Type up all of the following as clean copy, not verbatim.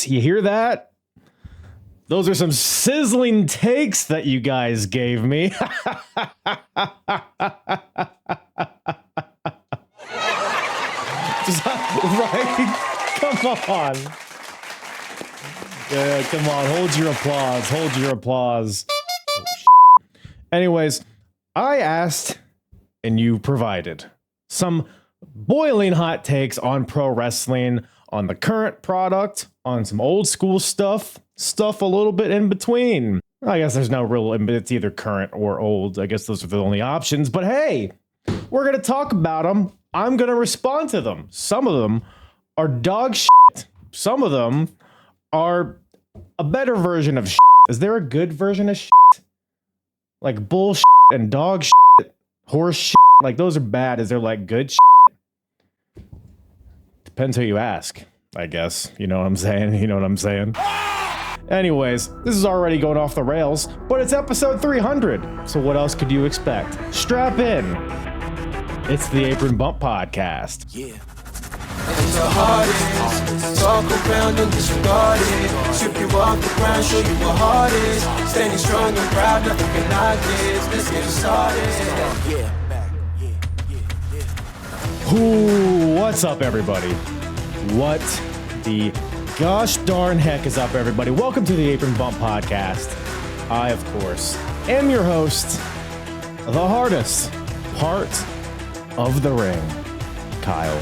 You hear that? Those are some sizzling takes that you guys gave me. Right? Come on. Yeah, come on. Hold your applause. Hold your applause. Anyways, I asked and you provided some boiling hot takes on pro wrestling, on the current product, on some old school stuff a little bit in between. I guess there's no real, it's either current or old. I guess those are the only options. But hey, we're going to talk about them. I'm going to respond to them. Some of them are dog shit. Some of them are a better version of shit. Is there a good version of shit? Like bullshit and dog shit, horse shit. Like those are bad. Is there like good shit? Depends who you ask, I guess. You know what I'm saying? You know what I'm saying? Anyways, this is already going off the rails, but it's episode 300. So what else could you expect? Strap in. It's the Apron Bump podcast. Yeah. It's the hardest. Talk around and disregard it. Strip you off the ground, show you what hard is. Standing strong and proud, nothing can knock this. Let's get started. Yeah. Ooh, what's up, everybody? What the gosh darn heck is up, everybody? Welcome to the Apron Bump podcast. I, of course, am your host, the hardest part of the ring, Kyle.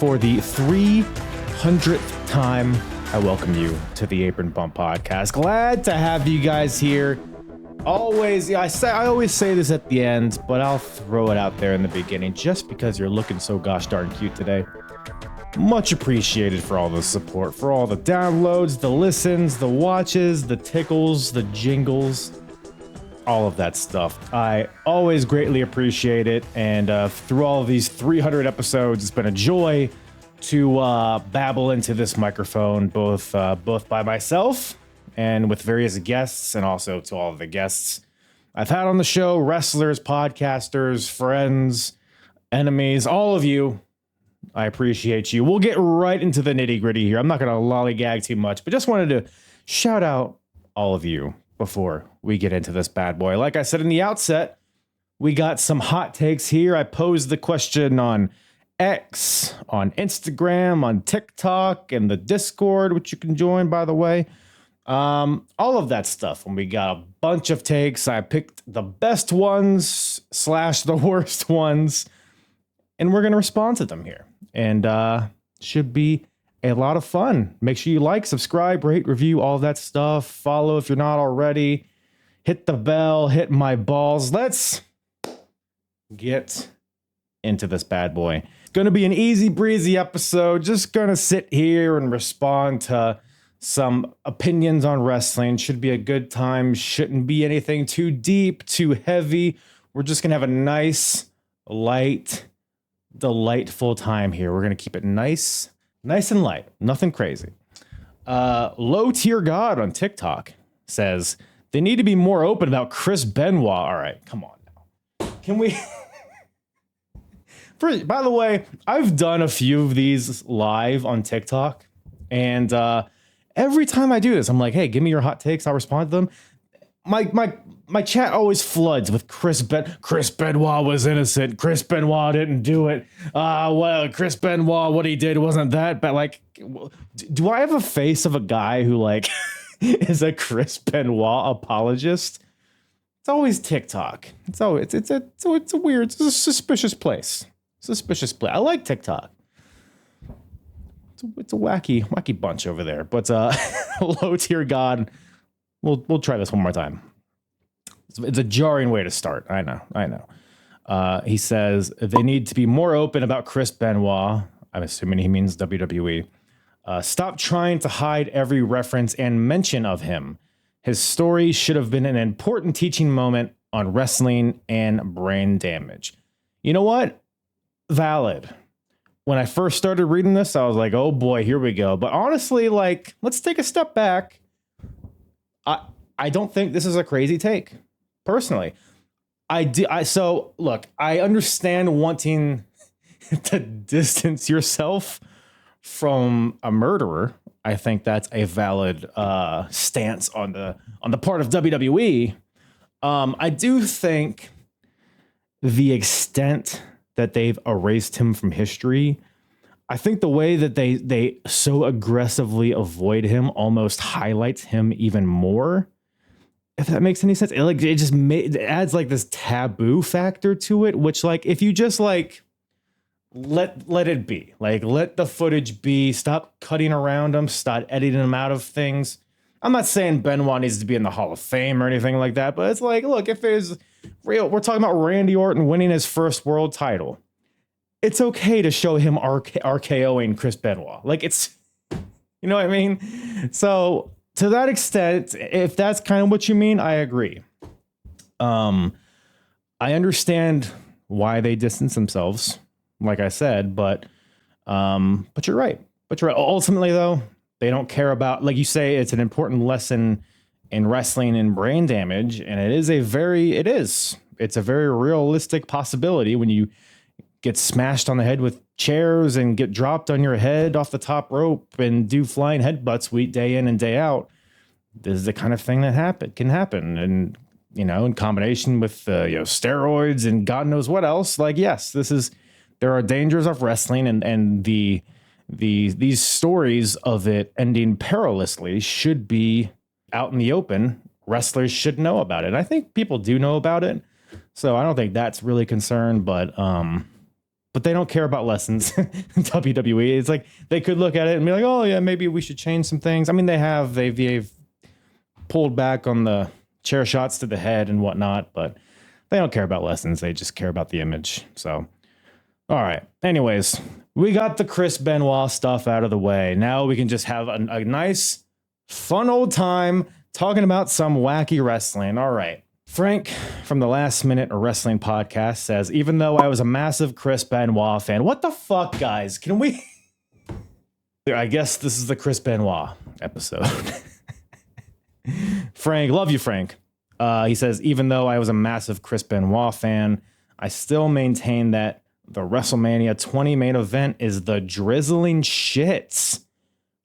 For the 300th time, I welcome you to the Apron Bump podcast. Glad to have you guys here. Always, I always say this at the end, but I'll throw it out there in the beginning just because you're looking so gosh darn cute today. Much appreciated for all the support, for all the downloads, the listens, the watches, the tickles, the jingles, all of that stuff. I always greatly appreciate it. And through all of these 300 episodes, it's been a joy to babble into this microphone, both by myself and with various guests, and also to all of the guests I've had on the show, wrestlers, podcasters, friends, enemies, all of you. I appreciate you. We'll get right into the nitty gritty here. I'm not going to lollygag too much, but just wanted to shout out all of you before we get into this bad boy. Like I said in the outset, we got some hot takes here. I posed the question on X, on Instagram, on TikTok, and the Discord, which you can join, by the way. All of that stuff. When we got a bunch of takes, I picked the best ones / the worst ones, and we're going to respond to them here. And should be a lot of fun. Make sure you like, subscribe, rate, review, all that stuff. Follow if you're not already. Hit the bell, hit my balls. Let's get into this bad boy. Gonna be an easy breezy episode. Just gonna sit here and respond to some opinions on wrestling. Should be a good time. Shouldn't be anything too deep, too heavy. We're just gonna have a nice, light, delightful time here. We're gonna keep it nice and light. Nothing crazy. Low Tier God on TikTok says they need to be more open about Chris Benoit. All right, come on now. Can we? By the way, I've done a few of these live on TikTok, and every time I do this, I'm like, hey, give me your hot takes. I'll respond to them. My chat always floods with Chris Benoit was innocent. Chris Benoit didn't do it. Well, Chris Benoit, what he did wasn't that bad. Like, do I have a face of a guy who like is a Chris Benoit apologist? It's always TikTok. It's a weird, it's a suspicious place. Suspicious place. I like TikTok. It's a wacky bunch over there. But Low Tier God, we'll try this one more time. It's a jarring way to start. I know. He says they need to be more open about Chris Benoit. I'm assuming he means WWE. Stop trying to hide every reference and mention of him. His story should have been an important teaching moment on wrestling and brain damage. You know what? Valid. When I first started reading this, I was like, oh boy, here we go. But honestly, like, let's take a step back. I don't think this is a crazy take. Personally, so look, I understand wanting to distance yourself from a murderer, I think that's a valid stance on the part of WWE. I do think the extent that they've erased him from history, I think the way that they so aggressively avoid him almost highlights him even more. If that makes any sense, it adds like this taboo factor to it, which like if you just like let it be, like let the footage be, stop cutting around him, stop editing him out of things. I'm not saying Benoit needs to be in the Hall of Fame or anything like that, but it's like, look, if it's real, we're talking about Randy Orton winning his first world title. It's okay to show him RKOing Chris Benoit. Like it's, you know what I mean? So to that extent, if that's kind of what you mean, I agree. I understand why they distance themselves, like I said, but you're right. But you're right. Ultimately, though, they don't care about, like you say, it's an important lesson in wrestling and brain damage, and it's a very realistic possibility when you get smashed on the head with chairs and get dropped on your head off the top rope and do flying headbutts day in and day out. This is the kind of thing that can happen. And, you know, in combination with, steroids and God knows what else, like, yes, there are dangers of wrestling, and these stories of it ending perilously should be out in the open. Wrestlers should know about it. I think people do know about it. So I don't think that's really concerned, but they don't care about lessons in WWE. It's like they could look at it and be like, oh yeah, maybe we should change some things. I mean, they've pulled back on the chair shots to the head and whatnot, but they don't care about lessons. They just care about the image. So, all right. Anyways, we got the Chris Benoit stuff out of the way. Now we can just have a nice, fun old time talking about some wacky wrestling. All right. Frank from the Last Minute Wrestling Podcast says, even though I was a massive Chris Benoit fan, what the fuck, guys? Can we? I guess this is the Chris Benoit episode. Frank, love you, Frank. He says, even though I was a massive Chris Benoit fan, I still maintain that the WrestleMania 20 main event is the drizzling shits.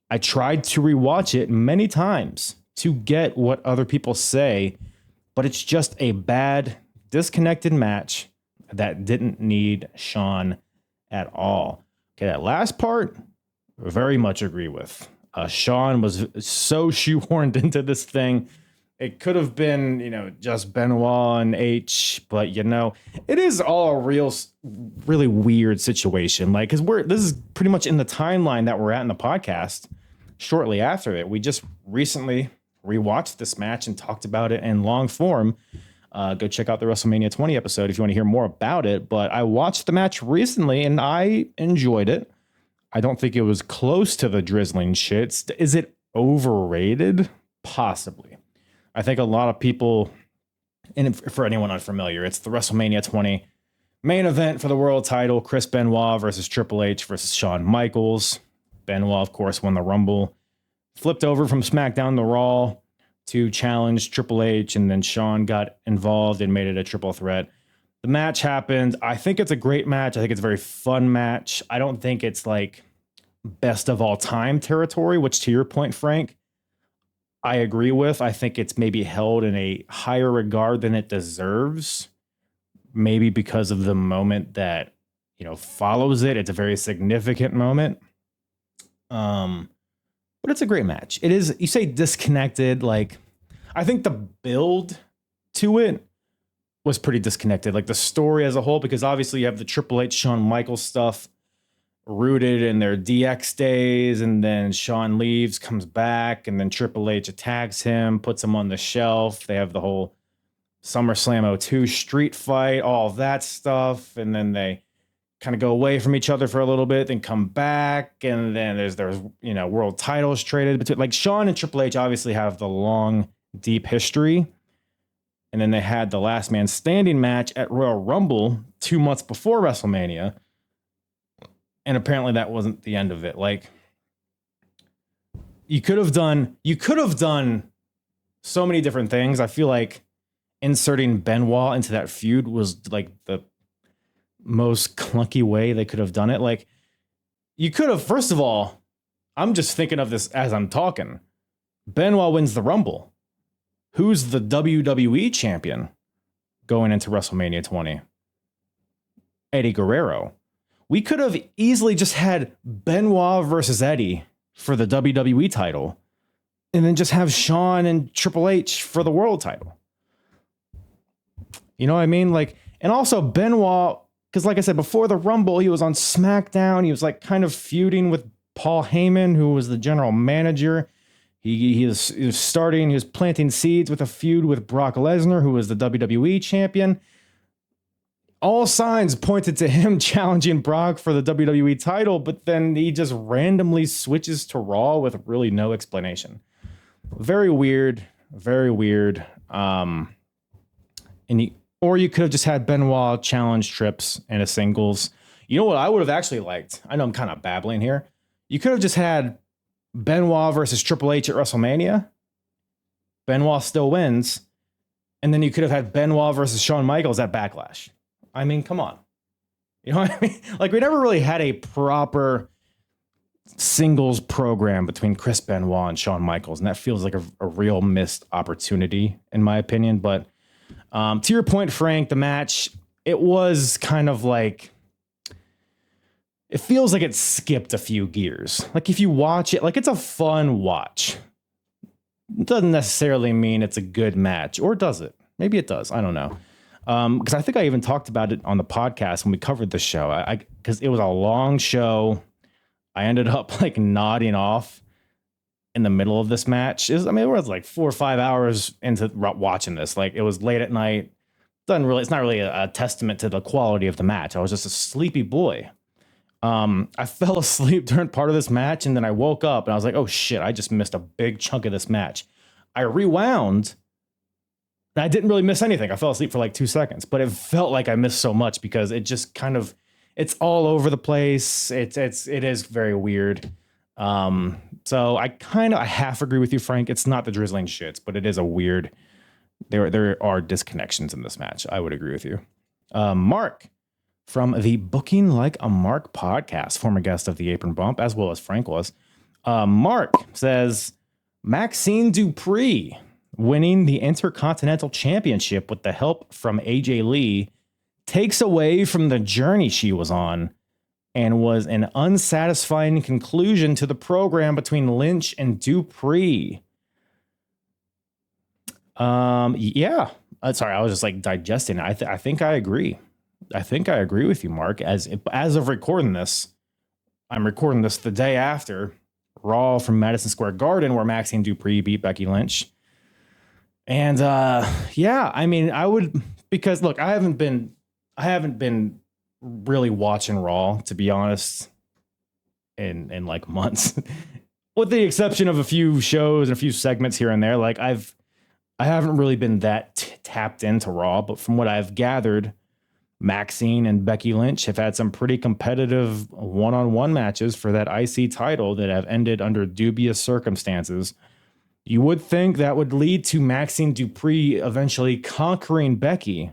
I tried to rewatch it many times to get what other people say, but it's just a bad, disconnected match that didn't need Shawn at all. Okay, that last part, very much agree with. Shawn was so shoehorned into this thing. It could have been, just Benoit and H, but it is all a really weird situation. Like, because this is pretty much in the timeline that we're at in the podcast. Shortly after it, we just recently rewatched this match and talked about it in long form. Go check out the WrestleMania 20 episode if you want to hear more about it. But I watched the match recently and I enjoyed it. I don't think it was close to the drizzling shits. Is it overrated? Possibly. I think a lot of people, and for anyone unfamiliar, it's the WrestleMania 20 main event for the world title. Chris Benoit versus Triple H versus Shawn Michaels. Benoit, of course, won the Rumble. Flipped over from SmackDown to Raw to challenge Triple H, and then Shawn got involved and made it a triple threat. The match happened. I think it's a great match. I think it's a very fun match. I don't think it's like best of all time territory, which to your point, Frank, I agree with. I think it's maybe held in a higher regard than it deserves, maybe because of the moment that, follows it. It's a very significant moment. But it's a great match. It is, you say disconnected, like, I think the build to it was pretty disconnected. Like the story as a whole, because obviously you have the Triple H, Shawn Michaels stuff rooted in their DX days, and then Shawn leaves, comes back, and then Triple H attacks him, puts him on the shelf. They have the whole SummerSlam 02 street fight, all that stuff, and then they kind of go away from each other for a little bit, then come back, and then there's world titles traded between, like, Shawn and Triple H obviously have the long, deep history. And then they had the last man standing match at Royal Rumble 2 months before WrestleMania. And apparently that wasn't the end of it. Like, you could have done so many different things. I feel like inserting Benoit into that feud was like the most clunky way they could have done it. Like, You could have, first of all, I'm just thinking of this as I'm talking. Benoit wins the Rumble. Who's the WWE champion going into WrestleMania 20? Eddie Guerrero. We could have easily just had Benoit versus Eddie for the WWE title, and then just have Shawn and Triple H for the world title. You know what I mean? Like, and also Benoit, because like I said, before the Rumble, he was on SmackDown. He was like kind of feuding with Paul Heyman, who was the general manager. He was planting seeds with a feud with Brock Lesnar, who was the WWE champion. All signs pointed to him challenging Brock for the WWE title, but then he just randomly switches to Raw with really no explanation. Very weird, very weird. Or you could have just had Benoit challenge Trips in a singles. You know what I would have actually liked? I know I'm kind of babbling here. You could have just had Benoit versus Triple H at WrestleMania. Benoit still wins. And then you could have had Benoit versus Shawn Michaels at Backlash. I mean, come on. You know what I mean? Like, we never really had a proper singles program between Chris Benoit and Shawn Michaels. And that feels like a real missed opportunity, in my opinion. But to your point, Frank, the match, it was kind of like, it feels like it skipped a few gears. Like, if you watch it, like, it's a fun watch. It doesn't necessarily mean it's a good match, or does it? Maybe it does. I don't know. Because I think I even talked about it on the podcast when we covered the show. Because it was a long show. I ended up like nodding off in the middle of this match. It was like 4 or 5 hours into watching this. Like, it was late at night. It's not really a testament to the quality of the match. I was just a sleepy boy. I fell asleep during part of this match, and then I woke up and I was like, oh shit, I just missed a big chunk of this match. I rewound. I didn't really miss anything. I fell asleep for like 2 seconds, but it felt like I missed so much because it just kind of, it's all over the place. It is very weird. So I half agree with you, Frank. It's not the drizzling shits, but it is a weird, there are disconnections in this match. I would agree with you. Mark from the Booking Like a Mark podcast, former guest of the Apron Bump, as well as Frank was. Mark says, Maxine Dupree winning the Intercontinental Championship with the help from AJ Lee takes away from the journey she was on and was an unsatisfying conclusion to the program between Lynch and Dupree. Yeah. Sorry, I was just like digesting it. I think I agree. I think I agree with you, Mark. As of recording this, I'm recording this the day after Raw from Madison Square Garden, where Maxine Dupree beat Becky Lynch. And yeah, I mean, I would, because look, I haven't been really watching Raw, to be honest, in like months, with the exception of a few shows and a few segments here and there. Like, I haven't really been that tapped into Raw, but from what I've gathered, Maxine and Becky Lynch have had some pretty competitive one-on-one matches for that IC title that have ended under dubious circumstances. You would think that would lead to Maxine Dupree eventually conquering Becky.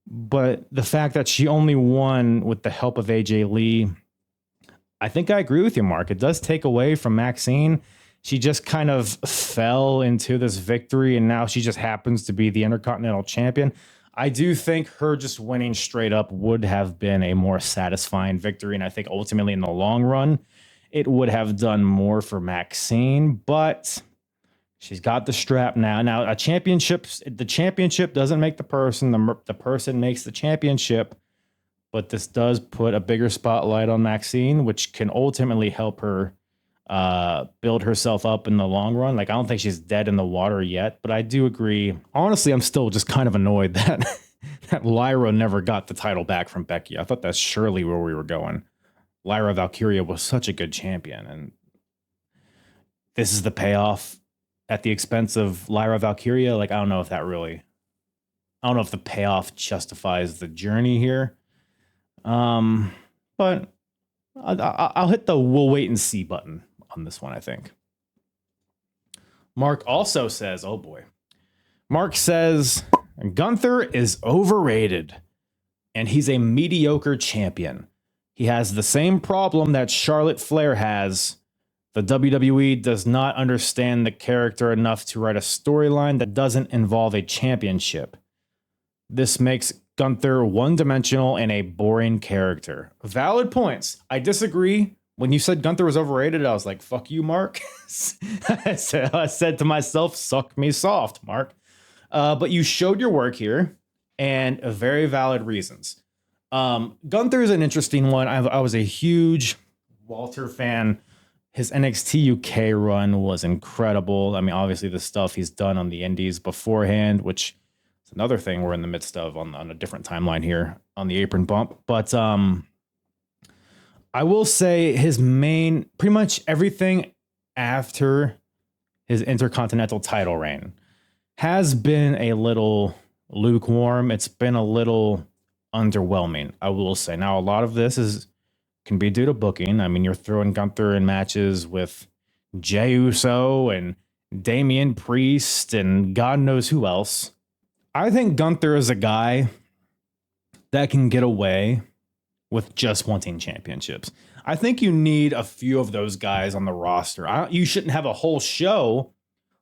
But the fact that she only won with the help of AJ Lee, I think I agree with you, Mark. It does take away from Maxine. She just kind of fell into this victory, and now she just happens to be the Intercontinental Champion. I do think her just winning straight up would have been a more satisfying victory, and I think ultimately in the long run, it would have done more for Maxine, but she's got the strap now. Now, the championship doesn't make the person. The person makes the championship, but this does put a bigger spotlight on Maxine, which can ultimately help her build herself up in the long run. Like, I don't think she's dead in the water yet, but I do agree. Honestly, I'm still just kind of annoyed that Lyra never got the title back from Becky. I thought that's surely where we were going. Lyra Valkyria was such a good champion, and this is the payoff at the expense of Lyra Valkyria. Like, I don't know if the payoff justifies the journey here. But I'll hit the we'll wait and see button on this one, I think. Mark also says, oh boy. Mark says, Gunther is overrated, and he's a mediocre champion. He has the same problem that Charlotte Flair has. The WWE does not understand the character enough to write a storyline that doesn't involve a championship. This makes Gunther one-dimensional and a boring character. Valid points. I disagree. When you said Gunther was overrated, I was like, fuck you, Mark. I said to myself, suck me soft, Mark. But you showed your work here, and very valid reasons. Gunther is an interesting one. I was a huge Walter fan. His NXT UK run was incredible. I mean, obviously the stuff he's done on the indies beforehand, which is another thing we're in the midst of on a different timeline here on the Apron Bump. But I will say his main, pretty much everything after his Intercontinental title reign has been a little lukewarm. It's been a little underwhelming, I will say. Now, a lot of this can be due to booking. I mean, you're throwing Gunther in matches with Jey Uso and Damian Priest and God knows who else. I think Gunther is a guy that can get away with just wanting championships. I think you need a few of those guys on the roster. You shouldn't have a whole show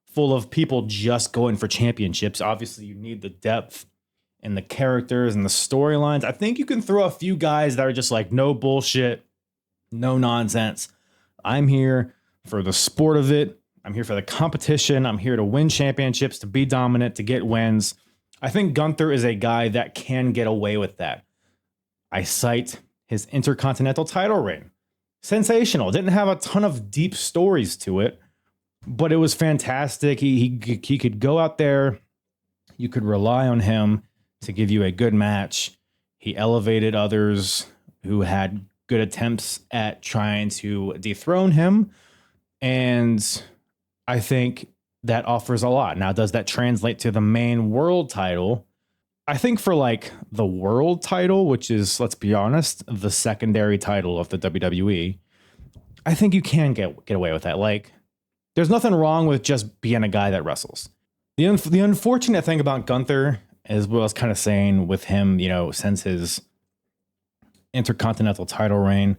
full of people just going for championships. Obviously, you need the depth and the characters and the storylines. I think you can throw a few guys that are just like, no bullshit, no nonsense. I'm here for the sport of it. I'm here for the competition. I'm here to win championships, to be dominant, to get wins. I think Gunther is a guy that can get away with that. I cite his Intercontinental title reign. Sensational. Didn't have a ton of deep stories to it, but it was fantastic. He could go out there. You could rely on him to give you a good match. He elevated others who had good attempts at trying to dethrone him. And I think that offers a lot. Now, does that translate to the main world title? I think for like the world title, which is, let's be honest, the secondary title of the WWE, I think you can get away with that. Like, there's nothing wrong with just being a guy that wrestles. The unfortunate thing about Gunther, as well as kind of saying with him, you know, since his Intercontinental title reign,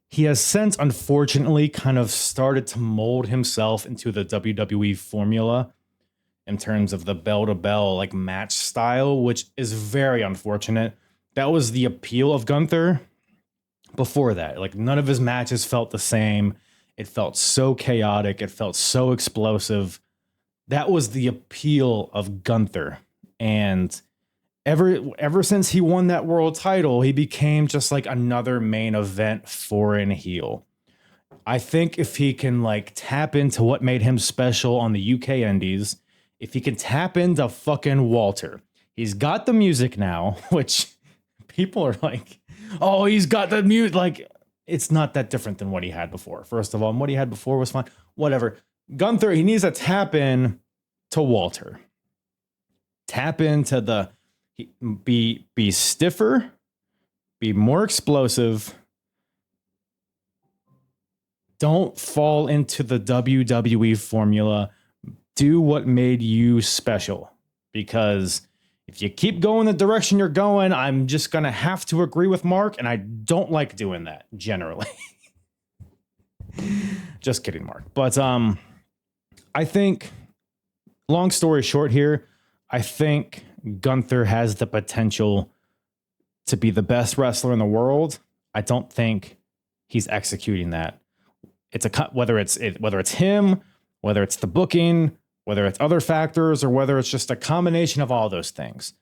he has since unfortunately kind of started to mold himself into the WWE formula in terms of the bell-to-bell like match style, which is very unfortunate. That was the appeal of Gunther before that. Like, none of his matches felt the same. It felt so chaotic. It felt so explosive. That was the appeal of Gunther. And ever since he won that world title, he became just like another main event foreign heel. I think if he can like tap into what made him special on the UK indies, if he can tap into fucking Walter, he's got the music now, which people are like, oh, he's got the music. Like, it's not that different than what he had before. First of all, and what he had before was fine. Whatever. Gunther, he needs to tap to Walter. Tap into be stiffer, be more explosive. Don't fall into the WWE formula. Do what made you special, because if you keep going the direction you're going, I'm just going to have to agree with Mark, and I don't like doing that generally. Just kidding, Mark. But I think, long story short here, I think Gunther has the potential to be the best wrestler in the world. I don't think he's executing that. Whether it's him, whether it's the booking, whether it's other factors, or whether it's just a combination of all those things.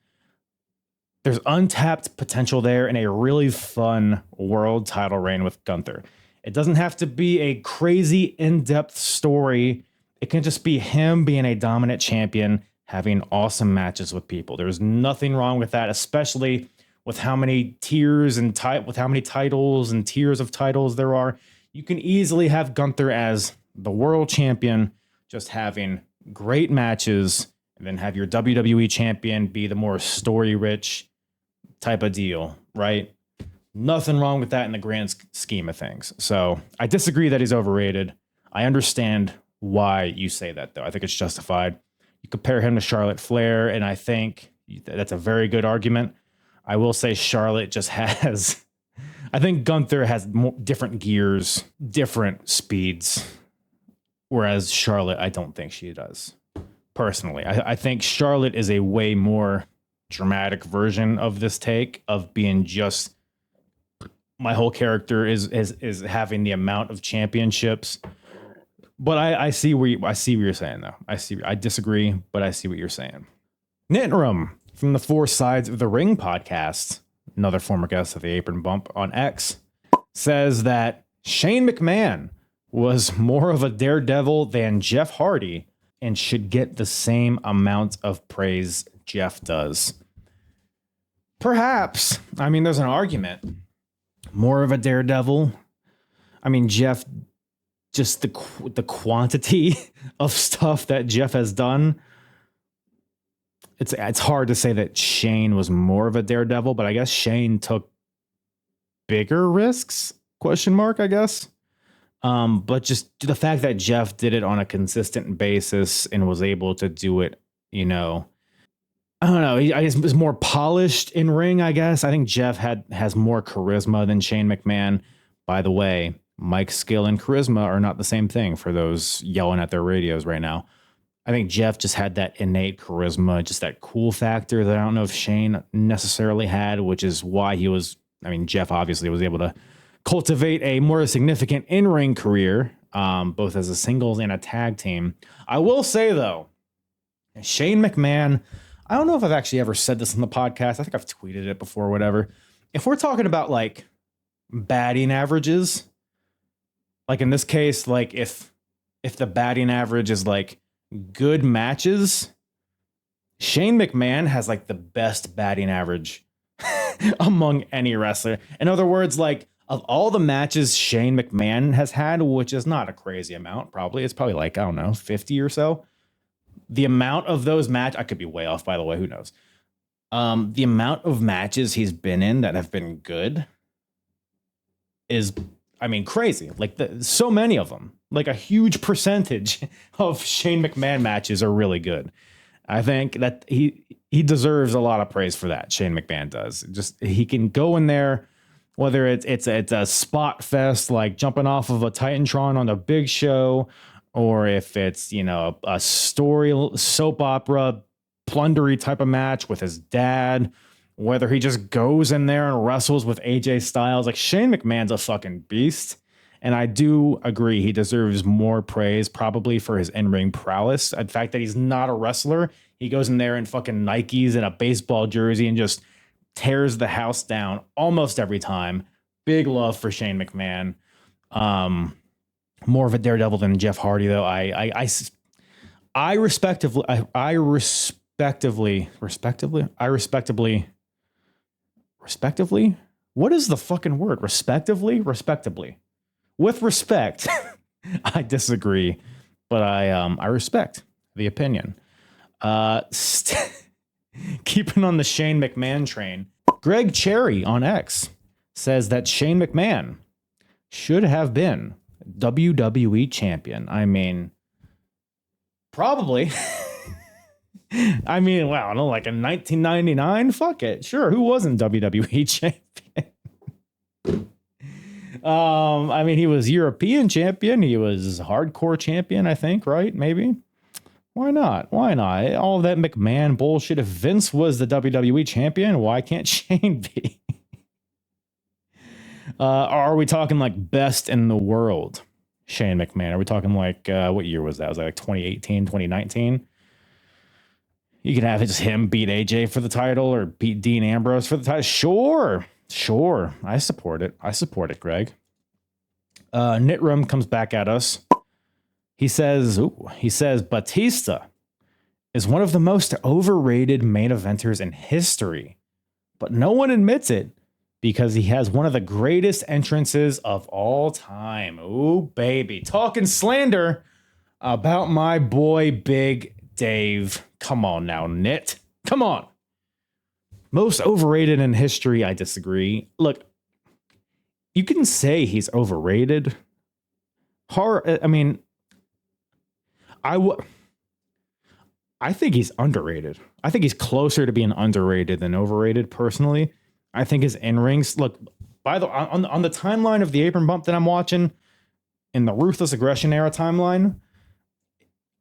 There's untapped potential there in a really fun world title reign with Gunther. It doesn't have to be a crazy in-depth story. It can just be him being a dominant champion, having awesome matches with people. There's nothing wrong with that, especially with how many tiers and with how many titles and tiers of titles there are. You can easily have Gunther as the world champion, just having great matches, and then have your WWE champion be the more story-rich type of deal, right? Nothing wrong with that in the grand scheme of things. So I disagree that he's overrated. I understand why you say that, though. I think it's justified. You compare him to Charlotte Flair, and I think that's a very good argument. I will say Charlotte just has... I think Gunther has different gears, different speeds, whereas Charlotte, I don't think she does. Personally, I think Charlotte is a way more dramatic version of this take of being just my whole character is having the amount of championships. But I see what you're saying though. I disagree, but I see what you're saying. Nitram from the Four Sides of the Ring podcast, another former guest of the Apron Bump on X, says that Shane McMahon was more of a daredevil than Jeff Hardy and should get the same amount of praise Jeff does. Perhaps. I mean, there's an argument. More of a daredevil. I mean, Jeff, just the quantity of stuff that Jeff has done. It's hard to say that Shane was more of a daredevil, but I guess Shane took bigger risks? Question mark, I guess. But just the fact that Jeff did it on a consistent basis and was able to do it, I don't know. I guess was more polished in ring, I guess. I think Jeff has more charisma than Shane McMahon. By the way, Mike's skill and charisma are not the same thing for those yelling at their radios right now. I think Jeff just had that innate charisma, just that cool factor that I don't know if Shane necessarily had, which is why Jeff obviously was able to cultivate a more significant in-ring career, both as a singles and a tag team. I will say, though, Shane McMahon, I don't know if I've actually ever said this on the podcast. I think I've tweeted it before or whatever. If we're talking about like batting averages, like in this case, like if the batting average is like good matches, Shane McMahon has like the best batting average among any wrestler. In other words, like of all the matches Shane McMahon has had, which is not a crazy amount, it's probably like, I don't know, 50 or so. The amount of those matches, I could be way off, by the way, who knows? The amount of matches he's been in that have been good is, crazy. Like so many of them, like a huge percentage of Shane McMahon matches are really good. I think that he deserves a lot of praise for that. Shane McMahon does. Just he can go in there, whether it's a spot fest like jumping off of a Titantron on a big show, or if it's a story soap opera plundery type of match with his dad, whether he just goes in there and wrestles with AJ Styles. Like Shane McMahon's a fucking beast. And I do agree he deserves more praise probably for his in-ring prowess. The fact that he's not a wrestler, he goes in there in fucking Nikes and a baseball jersey and just tears the house down almost every time. Big love for Shane McMahon. More of a daredevil than Jeff Hardy, though. I respectively, what is the fucking word? Respectively. With respect, I disagree, but I respect the opinion. Keeping on the Shane McMahon train, Greg Cherry on X says that Shane McMahon should have been WWE champion. Probably. Wow, no, like in 1999, fuck it. Sure, who wasn't WWE champion? He was European champion. He was hardcore champion, I think, right? Maybe. Why not? All that McMahon bullshit. If Vince was the WWE champion, why can't Shane be? Are we talking like best in the world, Shane McMahon? Are we talking like, what year was that? Was that like 2018, 2019? You could have just him beat AJ for the title or beat Dean Ambrose for the title. Sure. I support it, Greg. Nitram comes back at us. He says Batista is one of the most overrated main eventers in history, but no one admits it because he has one of the greatest entrances of all time. Ooh, baby. Talking slander about my boy, Big Dave. Come on now, Nit. Come on. Most overrated in history, I disagree. Look, you can say he's overrated. I think he's underrated. I think he's closer to being underrated than overrated, personally. I think his in-rings, look, by the on the timeline of the Apron Bump that I'm watching, in the Ruthless Aggression era timeline,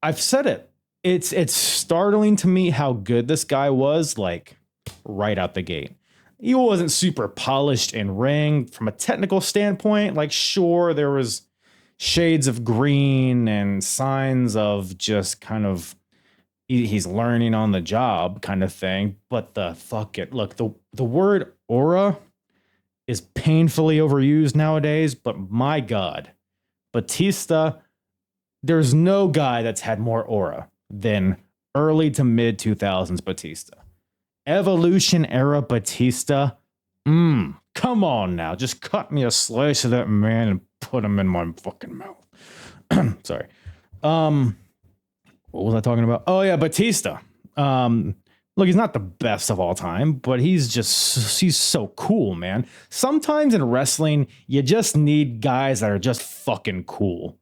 I've said it. It's startling to me how good this guy was, like, right out the gate. He wasn't super polished in ring from a technical standpoint. Like, sure, there was shades of green and signs of just kind of he's learning on the job kind of thing. But the word aura is painfully overused nowadays. But my God, Batista, there's no guy that's had more aura than early to mid 2000s Batista. Evolution era Batista. Come on now. Just cut me a slice of that man and put him in my fucking mouth. Sorry. What was I talking about? Oh, yeah, Batista. Look, he's not the best of all time, but he's so cool, man. Sometimes in wrestling, you just need guys that are just fucking cool.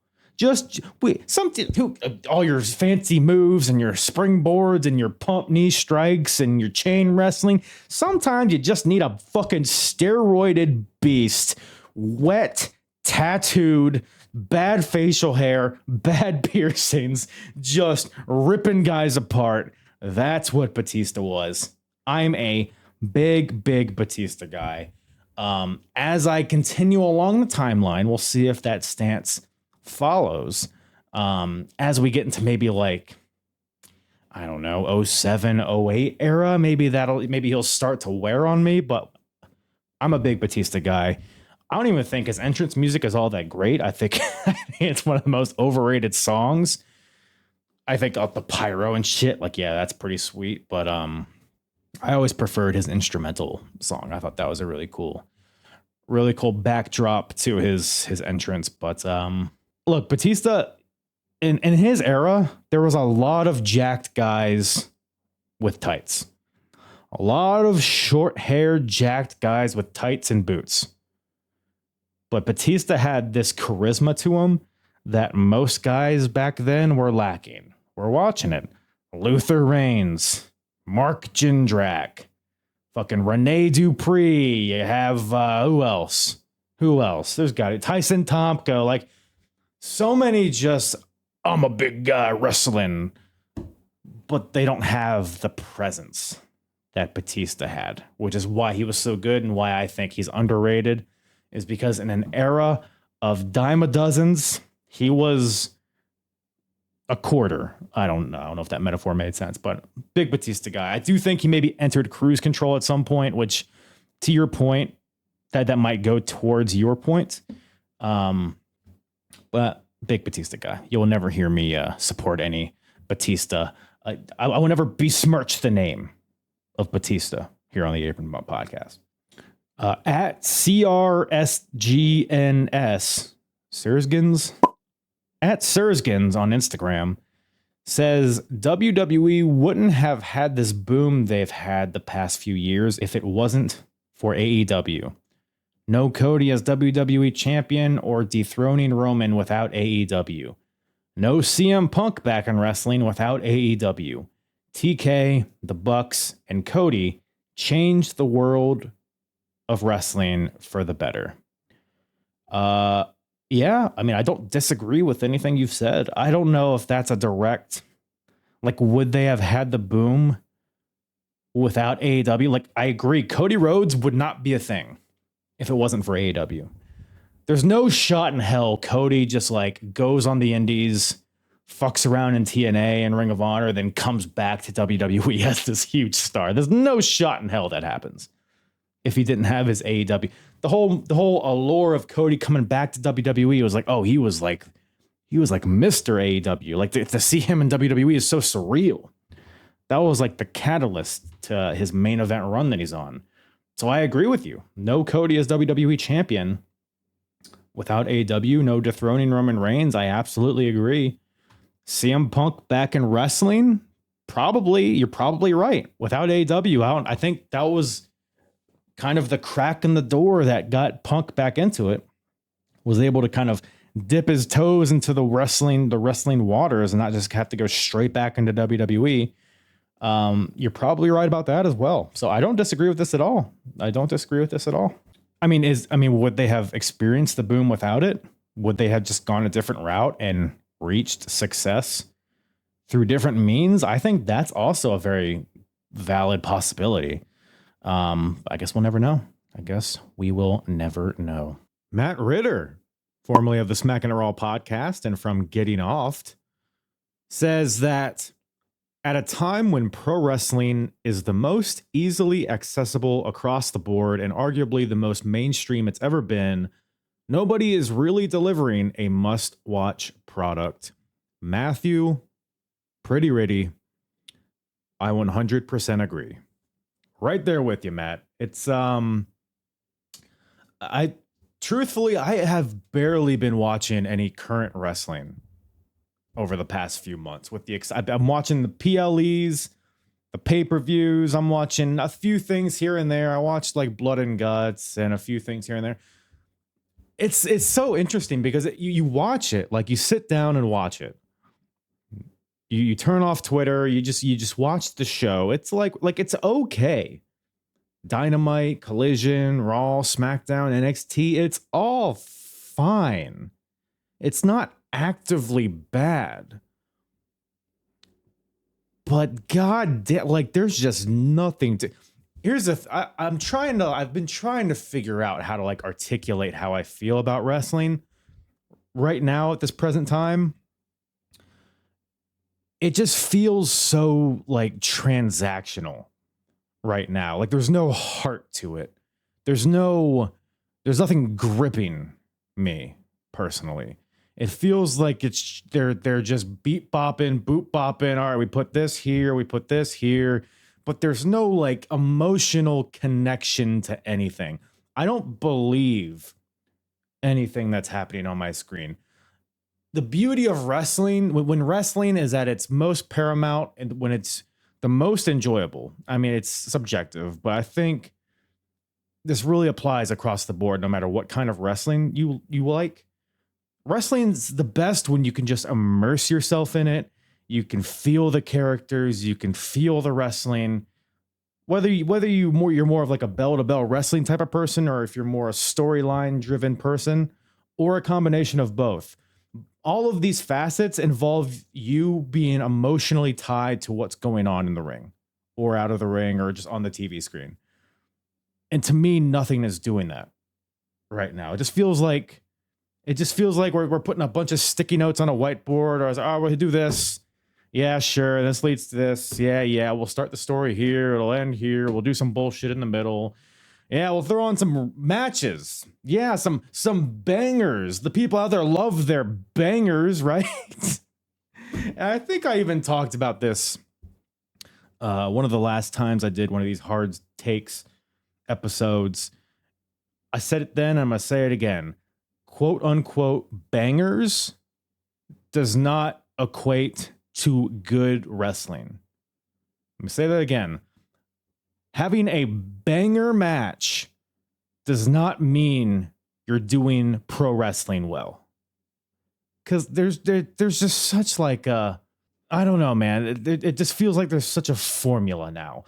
All your fancy moves and your springboards and your pump knee strikes and your chain wrestling. Sometimes you just need a fucking steroided beast, wet, tattooed, bad facial hair, bad piercings, just ripping guys apart. That's what Batista was. I'm a big Batista guy. As I continue along the timeline, we'll see if that stance follows. As we get into maybe like, I don't know, 07, 08 era, maybe he'll start to wear on me, but I'm a big Batista guy. I don't even think his entrance music is all that great. I think it's one of the most overrated songs. I think the pyro and shit, like, yeah, that's pretty sweet. But I always preferred his instrumental song. I thought that was a really cool backdrop to his entrance. But look, Batista, in his era, there was a lot of jacked guys with tights. A lot of short-haired, jacked guys with tights and boots. But Batista had this charisma to him that most guys back then were lacking. We're watching it. Luther Reigns, Mark Jindrak, fucking Rene Dupree. You have, who else? There's got it. Tyson Tomko. Like, so many just, I'm a big guy wrestling. But they don't have the presence that Batista had, which is why he was so good and why I think he's underrated, is because in an era of dime a dozens, he was a quarter. I don't know if that metaphor made sense, but big Batista guy. I do think he maybe entered cruise control at some point, which, to your point, that might go towards your point. But big Batista guy. You will never hear me support any Batista. I will never besmirch the name of Batista here on the Apron Bump podcast. At CRSGNS, Sersgins, at Sersgins on Instagram, says WWE wouldn't have had this boom they've had the past few years if it wasn't for AEW. No Cody as WWE champion or dethroning Roman without AEW. No CM Punk back in wrestling without AEW. TK, the Bucks, and Cody changed the world of wrestling for the better. Yeah, I mean, I don't disagree with anything you've said. I don't know if that's a direct, like, would they have had the boom without AEW? Like, I agree, Cody Rhodes would not be a thing if it wasn't for AEW. There's no shot in hell Cody just, like, goes on the indies, fucks around in TNA and Ring of Honor, then comes back to WWE as this huge star. There's no shot in hell that happens if he didn't have his AEW. The whole allure of Cody coming back to WWE was like, oh, he was like Mr. AEW. Like, to see him in WWE is so surreal. That was like the catalyst to his main event run that he's on. So I agree with you. No Cody as WWE champion without AEW. No dethroning Roman Reigns. I absolutely agree. CM Punk back in wrestling. You're probably right. Without AEW, I think that was kind of the crack in the door that got Punk back into it. Was able to kind of dip his toes into the wrestling waters and not just have to go straight back into WWE. You're probably right about that as well. So I don't disagree with this at all. Would they have experienced the boom without it? Would they have just gone a different route and reached success through different means? I think that's also a very valid possibility. I guess we'll never know. I guess we will never know. Matt Ritter, formerly of the Smack and Raw podcast and from Getting Offed, says that at a time when pro wrestling is the most easily accessible across the board and arguably the most mainstream it's ever been, nobody is really delivering a must-watch product. Matthew, pretty ready. I 100% agree. Right there with you, Matt. It's I have barely been watching any current wrestling over the past few months. I'm watching the PLEs, the pay-per-views. I'm watching a few things here and there. I watched like Blood and Guts and a few things here and there. It's so interesting because you watch it, like you sit down and watch it. You turn off Twitter, you just watch the show. It's like it's okay. Dynamite, Collision, Raw, SmackDown, NXT, it's all fine. It's not actively bad. But god damn, like there's just nothing to. I've been trying to figure out how to like articulate how I feel about wrestling right now at this present time. It just feels so like transactional right now. Like there's no heart to it. There's nothing gripping me personally. It feels like they're just beat bopping, boot bopping. All right, we put this here, we put this here, but there's no like emotional connection to anything. I don't believe anything that's happening on my screen. The beauty of wrestling, when wrestling is at its most paramount and when it's the most enjoyable, I mean, it's subjective, but I think this really applies across the board, no matter what kind of wrestling you like. Wrestling's the best when you can just immerse yourself in it. You can feel the characters, you can feel the wrestling. Whether you're more of like a bell-to-bell wrestling type of person, or if you're more a storyline driven person, or a combination of both. All of these facets involve you being emotionally tied to what's going on in the ring or out of the ring or just on the TV screen. And to me, nothing is doing that right now. It just feels like we're putting a bunch of sticky notes on a whiteboard, or I was like, oh, we'll do this. Yeah, sure. This leads to this. Yeah. We'll start the story here. It'll end here. We'll do some bullshit in the middle. Yeah, we'll throw on some matches. Yeah, some bangers. The people out there love their bangers, right? And I think I even talked about this one of the last times I did one of these hard takes episodes. I said it then, I'm going to say it again. Quote unquote bangers does not equate to good wrestling. Let me say that again. Having a banger match does not mean you're doing pro wrestling well. Because there's just such like a, I don't know, man. It just feels like there's such a formula now.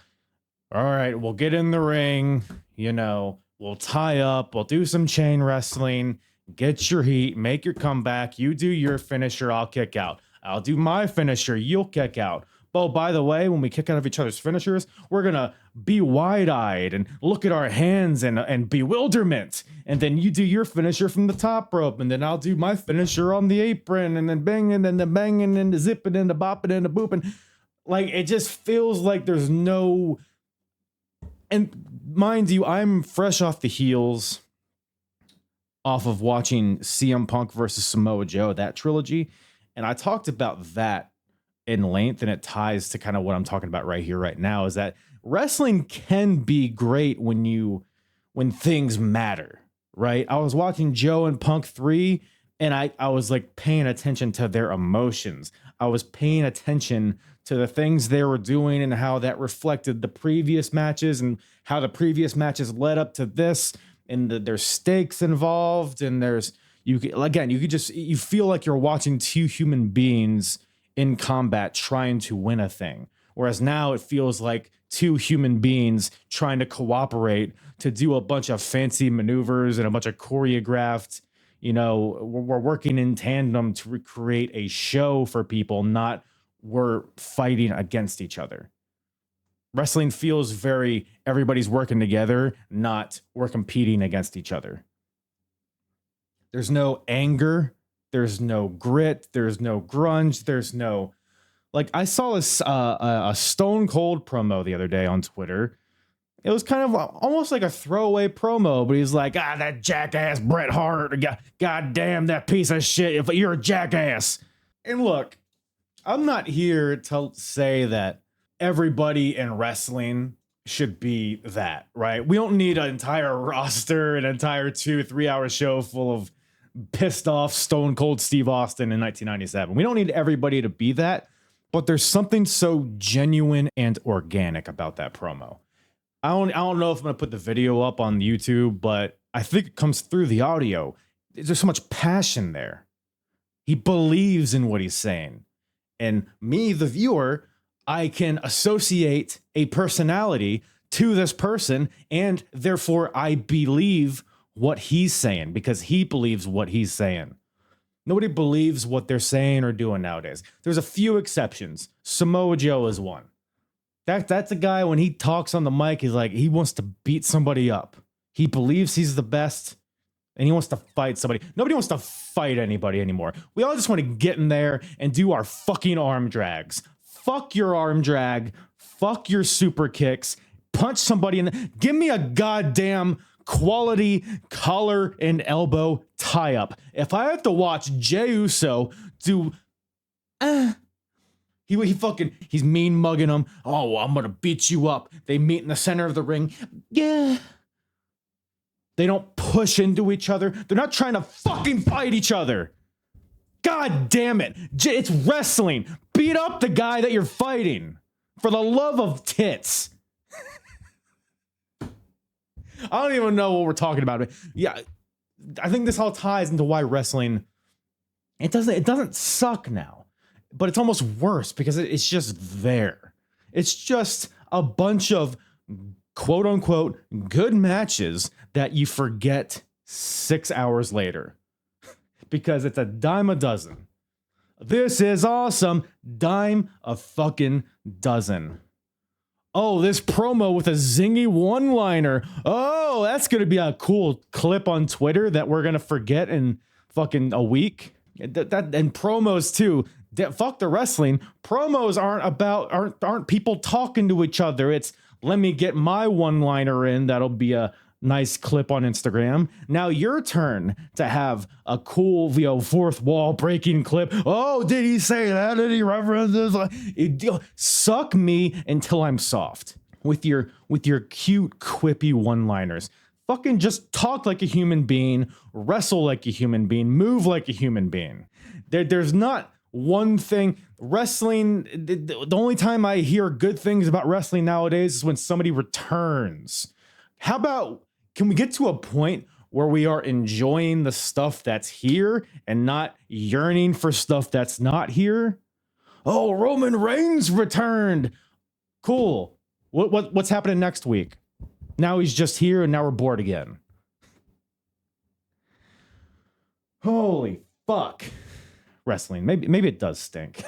All right, we'll get in the ring, we'll tie up, we'll do some chain wrestling, get your heat, make your comeback. You do your finisher, I'll kick out. I'll do my finisher, you'll kick out. Oh, by the way, when we kick out of each other's finishers, we're going to be wide-eyed and look at our hands and bewilderment. And then you do your finisher from the top rope, and then I'll do my finisher on the apron, and then bang, and then the banging, and the zipping, and the bopping, and the booping. Like, it just feels like there's no... And mind you, I'm fresh off the heels off of watching CM Punk versus Samoa Joe, that trilogy. And I talked about that in length, and it ties to kind of what I'm talking about right here, right now, is that wrestling can be great when things matter, right? I was watching Joe and Punk 3, and I was like paying attention to their emotions. I was paying attention to the things they were doing and how that reflected the previous matches and how the previous matches led up to this, and there's stakes involved, and you feel like you're watching two human beings in combat trying to win a thing. Whereas now it feels like two human beings trying to cooperate to do a bunch of fancy maneuvers and a bunch of choreographed, we're working in tandem to recreate a show for people, not we're fighting against each other. Wrestling feels very everybody's working together, not we're competing against each other. There's no anger. There's no grit. There's no grunge. There's no, like, I saw a Stone Cold promo the other day on Twitter. It was kind of almost like a throwaway promo, but he's like, that jackass Bret Hart. God damn, that piece of shit. If you're a jackass. And look, I'm not here to say that everybody in wrestling should be that, right? We don't need an entire roster, an entire 2-3 hour show full of pissed off Stone Cold Steve Austin in 1997. We don't need everybody to be that, but there's something so genuine and organic about that promo. I don't know if I'm going to put the video up on YouTube, but I think it comes through the audio. There's so much passion there. He believes in what he's saying. And me, the viewer, I can associate a personality to this person, and therefore I believe what he's saying because he believes what he's saying. Nobody believes what they're saying or doing nowadays. There's a few exceptions. Samoa Joe is one. That's a guy, when he talks on the mic, he's like, he wants to beat somebody up. He believes he's the best, and he wants to fight somebody. Nobody wants to fight anybody anymore. We all just want to get in there and do our fucking arm drags. Fuck your arm drag. Fuck your super kicks. Punch somebody in the... Give me a goddamn quality collar and elbow tie-up. If I have to watch Jey Uso do... he's mean mugging him. Oh, I'm gonna beat you up. They meet in the center of the ring. Yeah. They don't push into each other. They're not trying to fucking fight each other. God damn it. It's wrestling. Beat up the guy that you're fighting. For the love of tits. I don't even know what we're talking about. Yeah, I think this all ties into why wrestling, it doesn't suck now. But it's almost worse because it's just there. It's just a bunch of quote unquote good matches that you forget 6 hours later because it's a dime a dozen. This is awesome. Dime a fucking dozen. Oh, this promo with a zingy one-liner. Oh, that's going to be a cool clip on Twitter that we're going to forget in fucking a week. And promos too. Fuck the wrestling. Promos aren't people talking to each other. It's let me get my one-liner in. That'll be a nice clip on Instagram. Now your turn to have a cool, fourth wall breaking clip. Oh, did he say that? Did he reference this? Suck me until I'm soft with your cute, quippy one-liners. Fucking just talk like a human being, wrestle like a human being, move like a human being. There's not one thing. Wrestling, the only time I hear good things about wrestling nowadays is when somebody returns. How about, can we get to a point where we are enjoying the stuff that's here and not yearning for stuff that's not here? Oh, Roman Reigns returned. Cool. What's happening next week? Now he's just here and now we're bored again. Holy fuck. Wrestling. Maybe it does stink.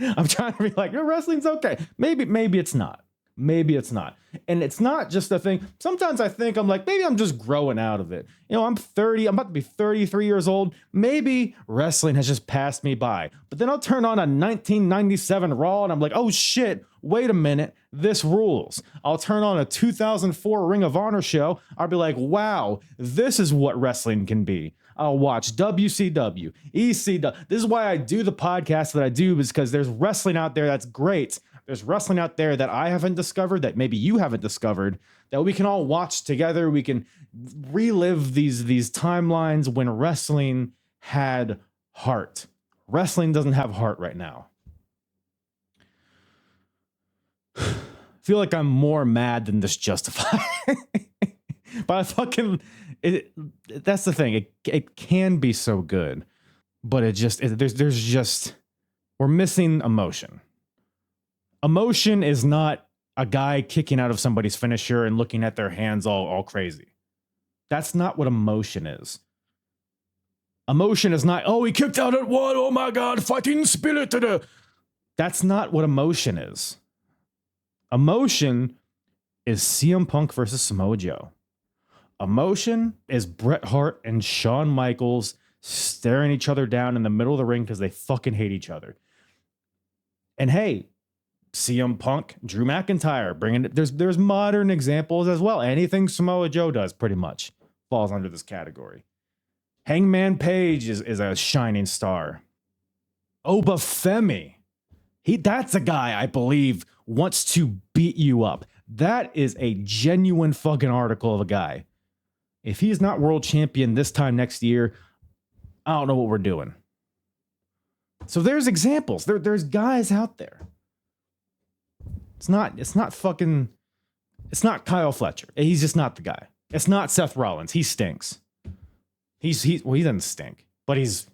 I'm trying to be like, wrestling's okay. Maybe it's not. Maybe it's not. And it's not just a thing. Sometimes I think I'm like, maybe I'm just growing out of it. I'm 30. I'm about to be 33 years old. Maybe wrestling has just passed me by. But then I'll turn on a 1997 Raw and I'm like, oh shit, wait a minute. This rules. I'll turn on a 2004 Ring of Honor show. I'll be like, wow, this is what wrestling can be. I'll watch WCW, ECW. This is why I do the podcast that I do, is because there's wrestling out there that's great. There's wrestling out there that I haven't discovered, that maybe you haven't discovered, that we can all watch together. We can relive these timelines when wrestling had heart. Wrestling doesn't have heart right now. I feel like I'm more mad than this justifies. But that's the thing. It can be so good, but there's just we're missing emotion. Emotion is not a guy kicking out of somebody's finisher and looking at their hands all crazy. That's not what emotion is. Emotion is not, oh, he kicked out at one. Oh my God, fighting spirit. That's not what emotion is. Emotion is CM Punk versus Samoa Joe. Emotion is Bret Hart and Shawn Michaels staring each other down in the middle of the ring because they fucking hate each other. And hey, CM Punk, Drew McIntyre, bringing it. There's modern examples as well. Anything Samoa Joe does pretty much falls under this category. Hangman Page is a shining star. Obafemi, that's a guy I believe wants to beat you up. That is a genuine fucking article of a guy. If he's not world champion this time next year, I don't know what we're doing. So there's examples. There's guys out there. It's not Kyle Fletcher. He's just not the guy. It's not Seth Rollins. He stinks. He doesn't stink, but he's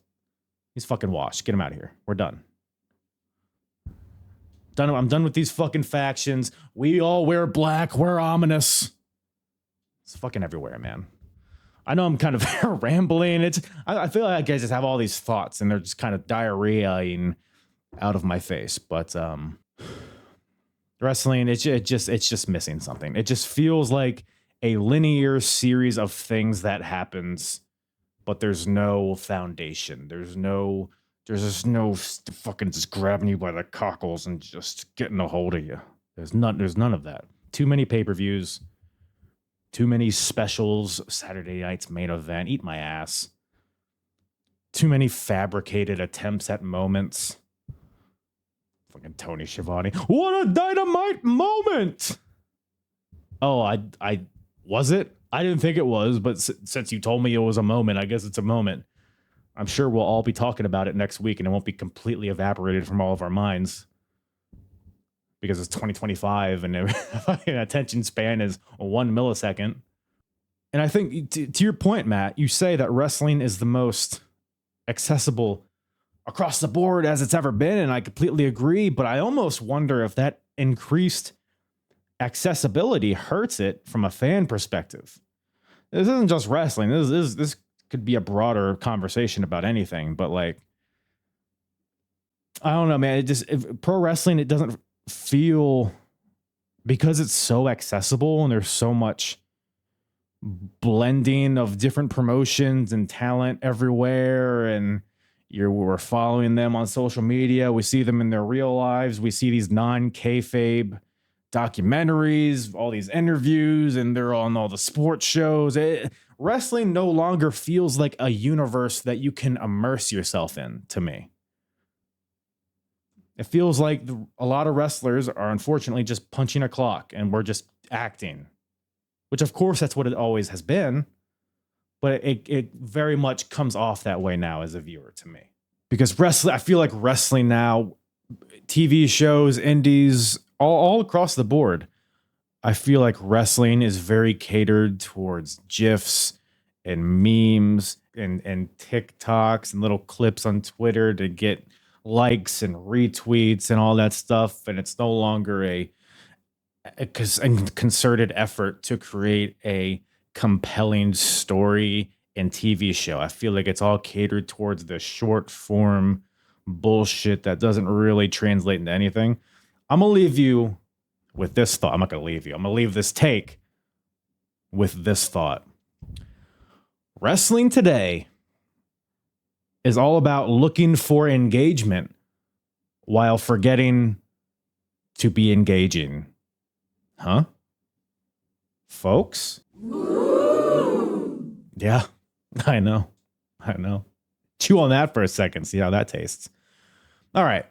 fucking washed. Get him out of here. We're done. I'm done with these fucking factions. We all wear black. We're ominous. It's fucking everywhere, man. I know I'm kind of rambling. I feel like I just have all these thoughts and they're just kind of diarrheaing out of my face. But wrestling, it's just missing something. It just feels like a linear series of things that happens, but there's no foundation. There's just no fucking just grabbing you by the cockles and just getting a hold of you. There's none of that. Too many pay-per-views. Too many specials, Saturday night's main event, eat my ass. Too many fabricated attempts at moments. Fucking Tony Schiavone. What a dynamite moment! Oh, I was it? I didn't think it was, but since you told me it was a moment, I guess it's a moment. I'm sure we'll all be talking about it next week and it won't be completely evaporated from all of our minds. Because it's 2025 and attention span is 1 millisecond. And I think to your point, Matt, you say that wrestling is the most accessible across the board as it's ever been. And I completely agree, but I almost wonder if that increased accessibility hurts it from a fan perspective. This isn't just wrestling. This could be a broader conversation about anything, but like, I don't know, man. Pro wrestling, it doesn't feel, because it's so accessible and there's so much blending of different promotions and talent everywhere, and we're following them on social media, we see them in their real lives, we see these non-kayfabe documentaries, all these interviews, and they're on all the sports shows. Wrestling no longer feels like a universe that you can immerse yourself in, to me. It feels like a lot of wrestlers are unfortunately just punching a clock and we're just acting, which of course that's what it always has been. But it very much comes off that way now as a viewer to me, because I feel like wrestling now, TV shows, indies, all across the board, I feel like wrestling is very catered towards GIFs and memes and TikToks and little clips on Twitter to get likes and retweets and all that stuff, and it's no longer a concerted effort to create a compelling story and TV show. I feel like it's all catered towards the short form bullshit that doesn't really translate into anything. I'm gonna leave you with this thought. I'm not gonna leave you. I'm gonna leave this take with this thought. Wrestling today is all about looking for engagement while forgetting to be engaging. Huh? Folks? Yeah, I know. Chew on that for a second, see how that tastes. All right.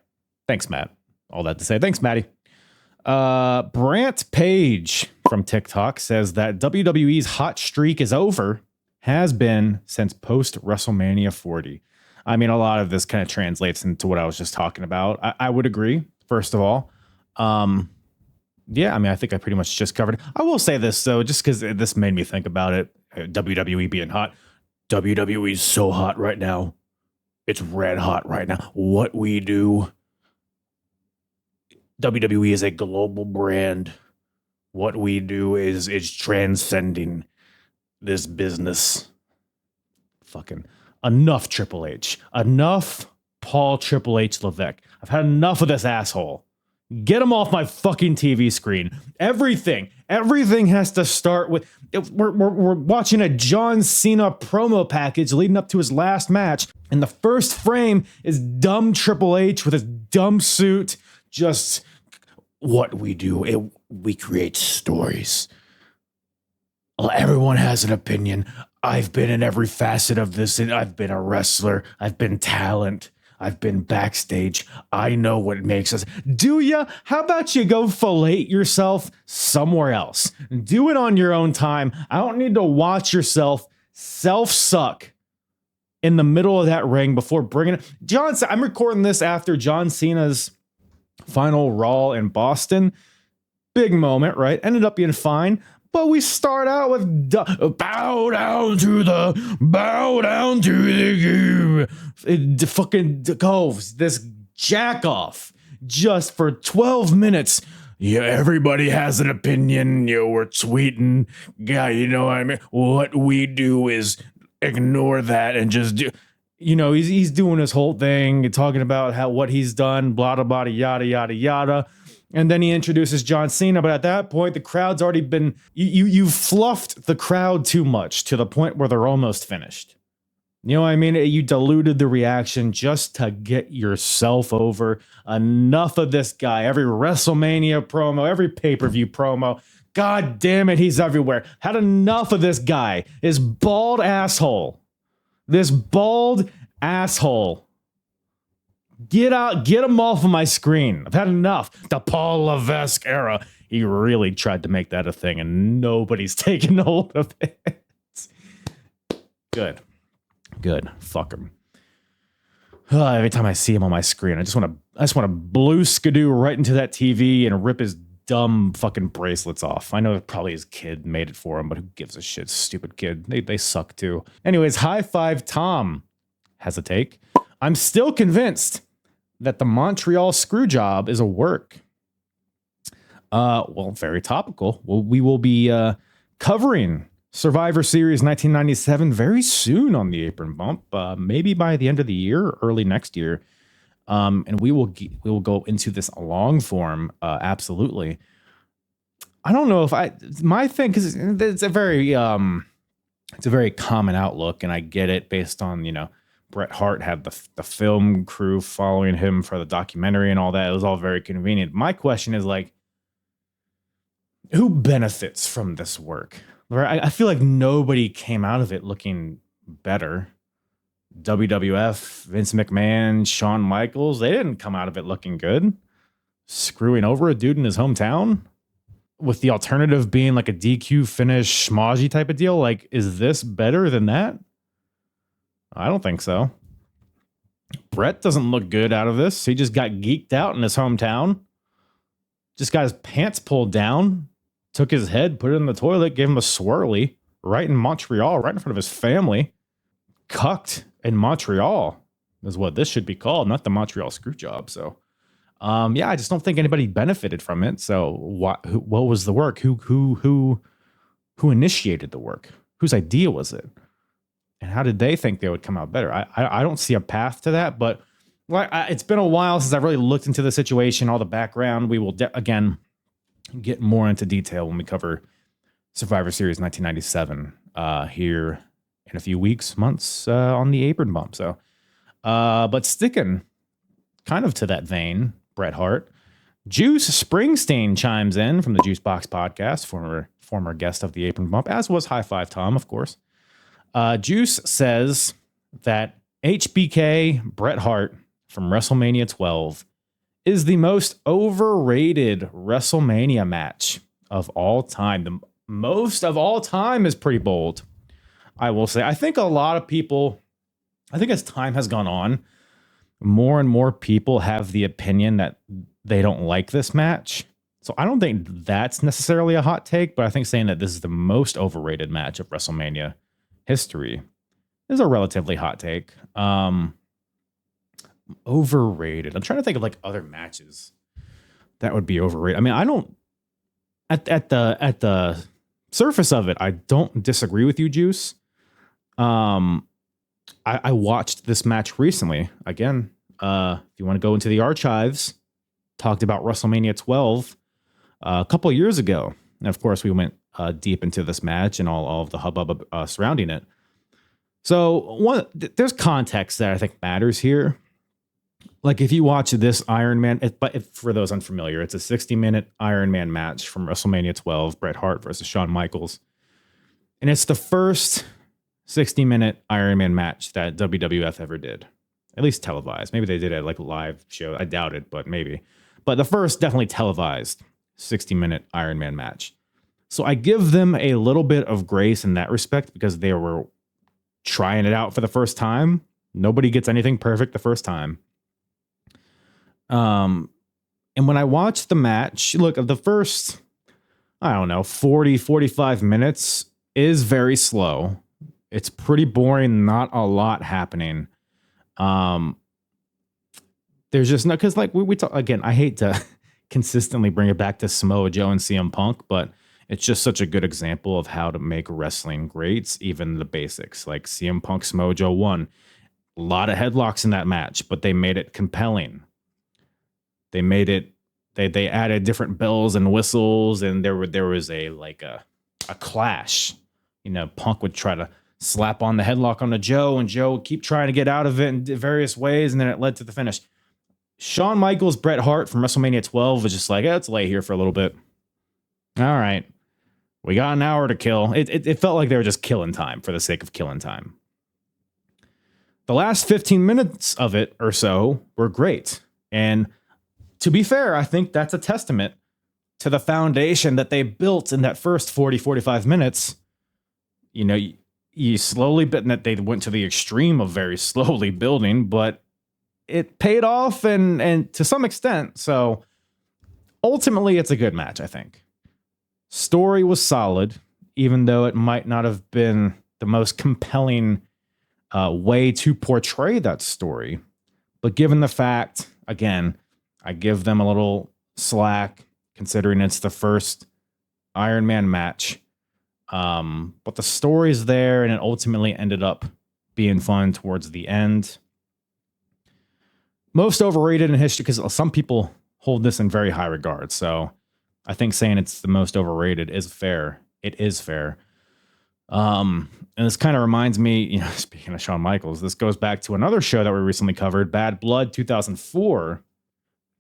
Thanks, Matt. All that to say. Thanks, Matty. Brant Page from TikTok says that WWE's hot streak is over, has been since post WrestleMania 40. I mean, a lot of this kind of translates into what I was just talking about. I would agree, first of all. Yeah, I mean, I think I pretty much just covered it. I will say this, though, just because this made me think about it. WWE being hot. WWE is so hot right now. It's red hot right now. What we do WWE is a global brand. What we do is transcending this business. Fucking enough, Triple H. Enough, Paul Triple H Levesque. I've had enough of this asshole. Get him off my fucking TV screen. Everything has to start with. We're watching a John Cena promo package leading up to his last match, and the first frame is dumb Triple H with his dumb suit. Just what we do. We create stories. Everyone has an opinion. I've been in every facet of this, and I've been a wrestler. I've been talent. I've been backstage. I know what makes us. Do ya? How about you go fillet yourself somewhere else? Do it on your own time. I don't need to watch yourself self-suck in the middle of that ring before bringing it. I'm recording this after John Cena's final Raw in Boston. Big moment, right? Ended up being fine. But we start out with bow down to the fucking goes this jack off just for 12 minutes. Yeah, everybody has an opinion. We're tweeting. Yeah, you know what I mean? What we do is ignore that and just do. He's doing his whole thing, talking about what he's done, blah, blah, blah, yada, yada, yada. And then he introduces John Cena, but at that point, the crowd's already been... You fluffed the crowd too much to the point where they're almost finished. You know what I mean? You diluted the reaction just to get yourself over. Enough of this guy. Every WrestleMania promo, every pay-per-view promo. God damn it, he's everywhere. Had enough of this guy. This bald asshole. This bald asshole. Get him off of my screen. I've had enough. The Paul Levesque era. He really tried to make that a thing, and nobody's taking hold of it. Good. Fuck him. Every time I see him on my screen, I just want to blue skidoo right into that TV and rip his dumb fucking bracelets off. I know probably his kid made it for him, but who gives a shit? Stupid kid. They suck too. Anyways, High Five Tom has a take. I'm still convinced that the Montreal screw job is a work. Well, very topical. Well, we will be covering Survivor Series 1997 very soon on the Apron Bump, maybe by the end of the year, early next year. And we will go into this long form. Absolutely. I don't know if my thing, because it's a very common outlook, and I get it based on, Bret Hart had the film crew following him for the documentary and all that. It was all very convenient. My question is who benefits from this work? I feel like nobody came out of it looking better. WWF, Vince McMahon, Shawn Michaels, they didn't come out of it looking good. Screwing over a dude in his hometown with the alternative being like a DQ finish schmozzy type of deal. Is this better than that? I don't think so. Bret doesn't look good out of this. He just got geeked out in his hometown. Just got his pants pulled down, took his head, put it in the toilet, gave him a swirly right in Montreal, right in front of his family. Cucked in Montreal is what this should be called, not the Montreal screw job. So, I just don't think anybody benefited from it. So, what was the work? Who initiated the work? Whose idea was it? And how did they think they would come out better? I don't see a path to that, but it's been a while since I've really looked into the situation, all the background. We will, again, get more into detail when we cover Survivor Series 1997 here in a few weeks, months on the Apron Bump. So, but sticking kind of to that vein, Bret Hart, Juice Springsteen chimes in from the Juicebox podcast, former guest of the Apron Bump, as was High Five Tom, of course. Juice says that HBK Bret Hart from WrestleMania 12 is the most overrated WrestleMania match of all time. The most of all time is pretty bold, I will say. I think a lot of people, as time has gone on, more and more people have the opinion that they don't like this match. So I don't think that's necessarily a hot take, but I think saying that this is the most overrated match of WrestleMania history is a relatively hot take. Overrated. I'm trying to think of other matches that would be overrated. I mean, I don't at the surface of it, I don't disagree with you, Juice. I watched this match recently. Again, if you want to go into the archives, talked about WrestleMania 12 a couple of years ago. And of course, we went deep into this match and all of the hubbub surrounding it. So there's context that I think matters here. Like if you watch this Iron Man, for those unfamiliar, it's a 60-minute Iron Man match from WrestleMania 12, Bret Hart versus Shawn Michaels. And it's the first 60-minute Iron Man match that WWF ever did. At least televised. Maybe they did it like a live show. I doubt it, but maybe. But the first definitely televised 60-minute Iron Man match. So I give them a little bit of grace in that respect because they were trying it out for the first time. Nobody gets anything perfect the first time. And when I watched the match, look, the first, 40, 45 minutes is very slow. It's pretty boring. Not a lot happening. There's just no, because like we talk again, I hate to consistently bring it back to Samoa Joe and CM Punk, but it's just such a good example of how to make wrestling great, even the basics. Like CM Punk, Samoa Joe won. A lot of headlocks in that match, but they made it compelling. They made it, they added different bells and whistles, and there was a clash. You know, Punk would try to slap on the headlock onto Joe, and Joe would keep trying to get out of it in various ways, and then it led to the finish. Shawn Michaels, Bret Hart from WrestleMania 12 was just like, let's lay here for a little bit. All right. We got an hour to kill. It felt like they were just killing time for the sake of killing time. The last 15 minutes of it or so were great. And to be fair, I think that's a testament to the foundation that they built in that first 40, 45 minutes. You know, you slowly, but that they went to the extreme of very slowly building, but it paid off and to some extent. So ultimately, it's a good match, I think. Story was solid, even though it might not have been the most compelling way to portray that story. But given the fact, again, I give them a little slack, considering it's the first Iron Man match. But the story's there, and it ultimately ended up being fun towards the end. Most overrated in history, because some people hold this in very high regard. So I think saying it's the most overrated is fair. It is fair. And this kind of reminds me, speaking of Shawn Michaels, this goes back to another show that we recently covered, Bad Blood 2004,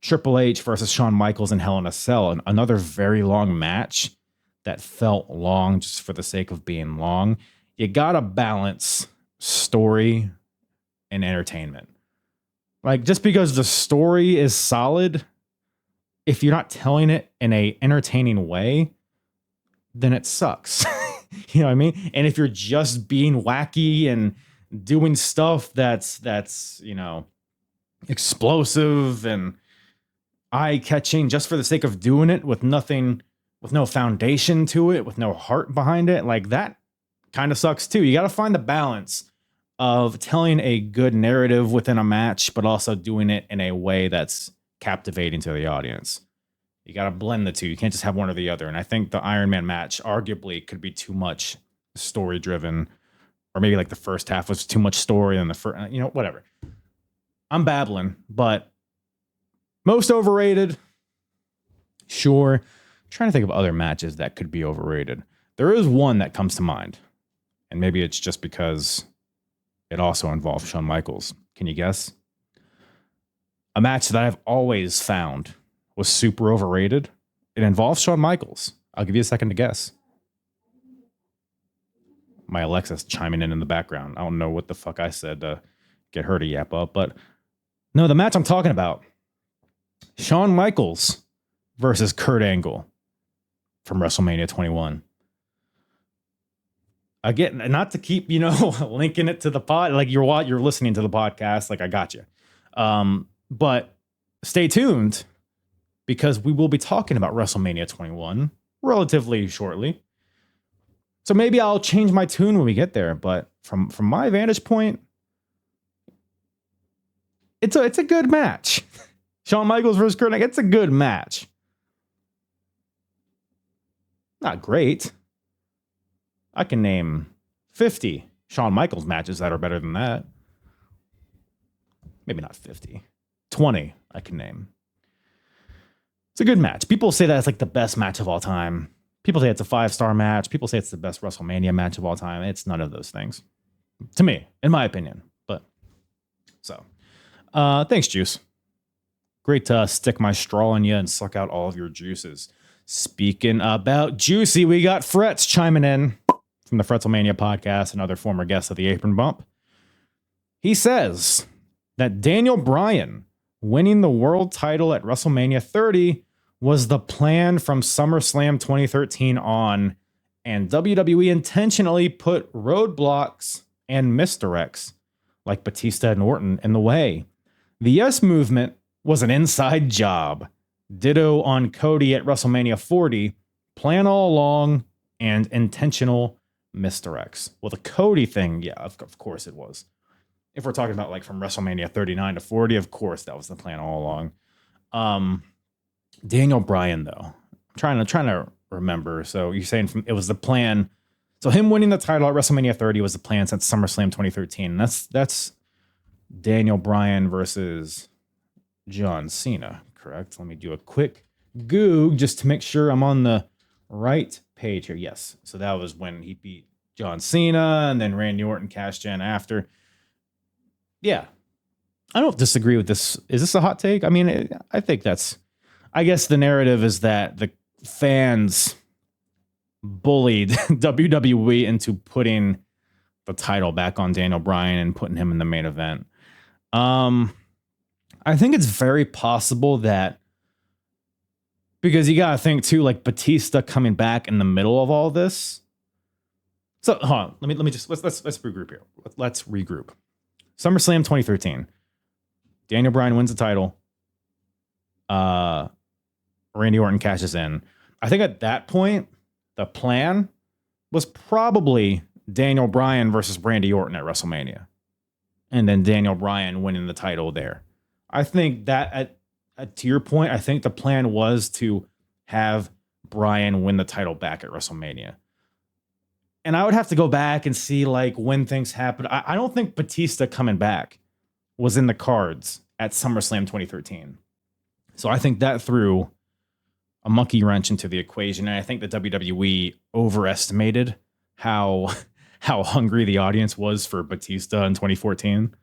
Triple H versus Shawn Michaels in Hell in a Cell, and another very long match that felt long just for the sake of being long. You gotta balance story and entertainment. Like, just because the story is solid, if you're not telling it in a entertaining way, then it sucks. You know what I mean? And if you're just being wacky and doing stuff that's explosive and eye-catching just for the sake of doing it with nothing, with no foundation to it, with no heart behind it, like that kind of sucks too. You got to find the balance of telling a good narrative within a match, but also doing it in a way that's captivating to the audience. You got to blend the two. You can't just have one or the other. And I think the Iron Man match arguably could be too much story driven, or maybe like the first half was too much story and the first, whatever. I'm babbling, but most overrated. Sure. I'm trying to think of other matches that could be overrated. There is one that comes to mind, and maybe it's just because it also involves Shawn Michaels. Can you guess? A match that I've always found was super overrated. It involves Shawn Michaels. I'll give you a second to guess. My Alexa's chiming in the background. I don't know what the fuck I said to get her to yap up, but no, the match I'm talking about, Shawn Michaels versus Kurt Angle from WrestleMania 21. Again, not to keep, linking it to the pod, like you're listening to the podcast, like I got you. But stay tuned, because we will be talking about WrestleMania 21 relatively shortly. So maybe I'll change my tune when we get there. But from my vantage point, it's a good match. Shawn Michaels versus Kurt Angle, it's a good match. Not great. I can name 50 Shawn Michaels matches that are better than that. Maybe not 50. 20 I can name. It's a good match. People say that it's like the best match of all time. People say it's a 5-star match. People say it's the best WrestleMania match of all time. It's none of those things. To me, in my opinion. But so, thanks, Juice. Great to stick my straw in you and suck out all of your juices. Speaking about juicy, we got Frets chiming in from the Fretzelmania podcast, another former guest of the Apron Bump. He says that Daniel Bryan winning the world title at WrestleMania 30 was the plan from SummerSlam 2013 on, and WWE intentionally put roadblocks and misdirects like Batista and Orton in the way. The Yes Movement was an inside job. Ditto on Cody at WrestleMania 40, plan all along, and intentional misdirects. Well, the Cody thing, yeah, of course it was. If we're talking about like from WrestleMania 39 to 40, of course that was the plan all along. Daniel Bryan, though, I'm trying to remember. So you're saying it was the plan. So him winning the title at WrestleMania 30 was the plan since SummerSlam 2013. And that's Daniel Bryan versus John Cena, correct? Let me do a quick Goog just to make sure I'm on the right page here. Yes. So that was when he beat John Cena and then Randy Orton cashed in after. Yeah. I don't disagree with this. Is this a hot take? I mean, I think I guess the narrative is that the fans bullied WWE into putting the title back on Daniel Bryan and putting him in the main event. I think it's very possible that, because you gotta think too, like Batista coming back in the middle of all this. So hold on, let me just let's regroup here. Let's regroup. SummerSlam 2013. Daniel Bryan wins the title. Randy Orton cashes in. I think at that point, the plan was probably Daniel Bryan versus Randy Orton at WrestleMania. And then Daniel Bryan winning the title there. I think that, to your point, I think the plan was to have Bryan win the title back at WrestleMania. And I would have to go back and see like when things happened. I don't think Batista coming back was in the cards at SummerSlam 2013. So I think that threw a monkey wrench into the equation. And I think the WWE overestimated how hungry the audience was for Batista in 2014.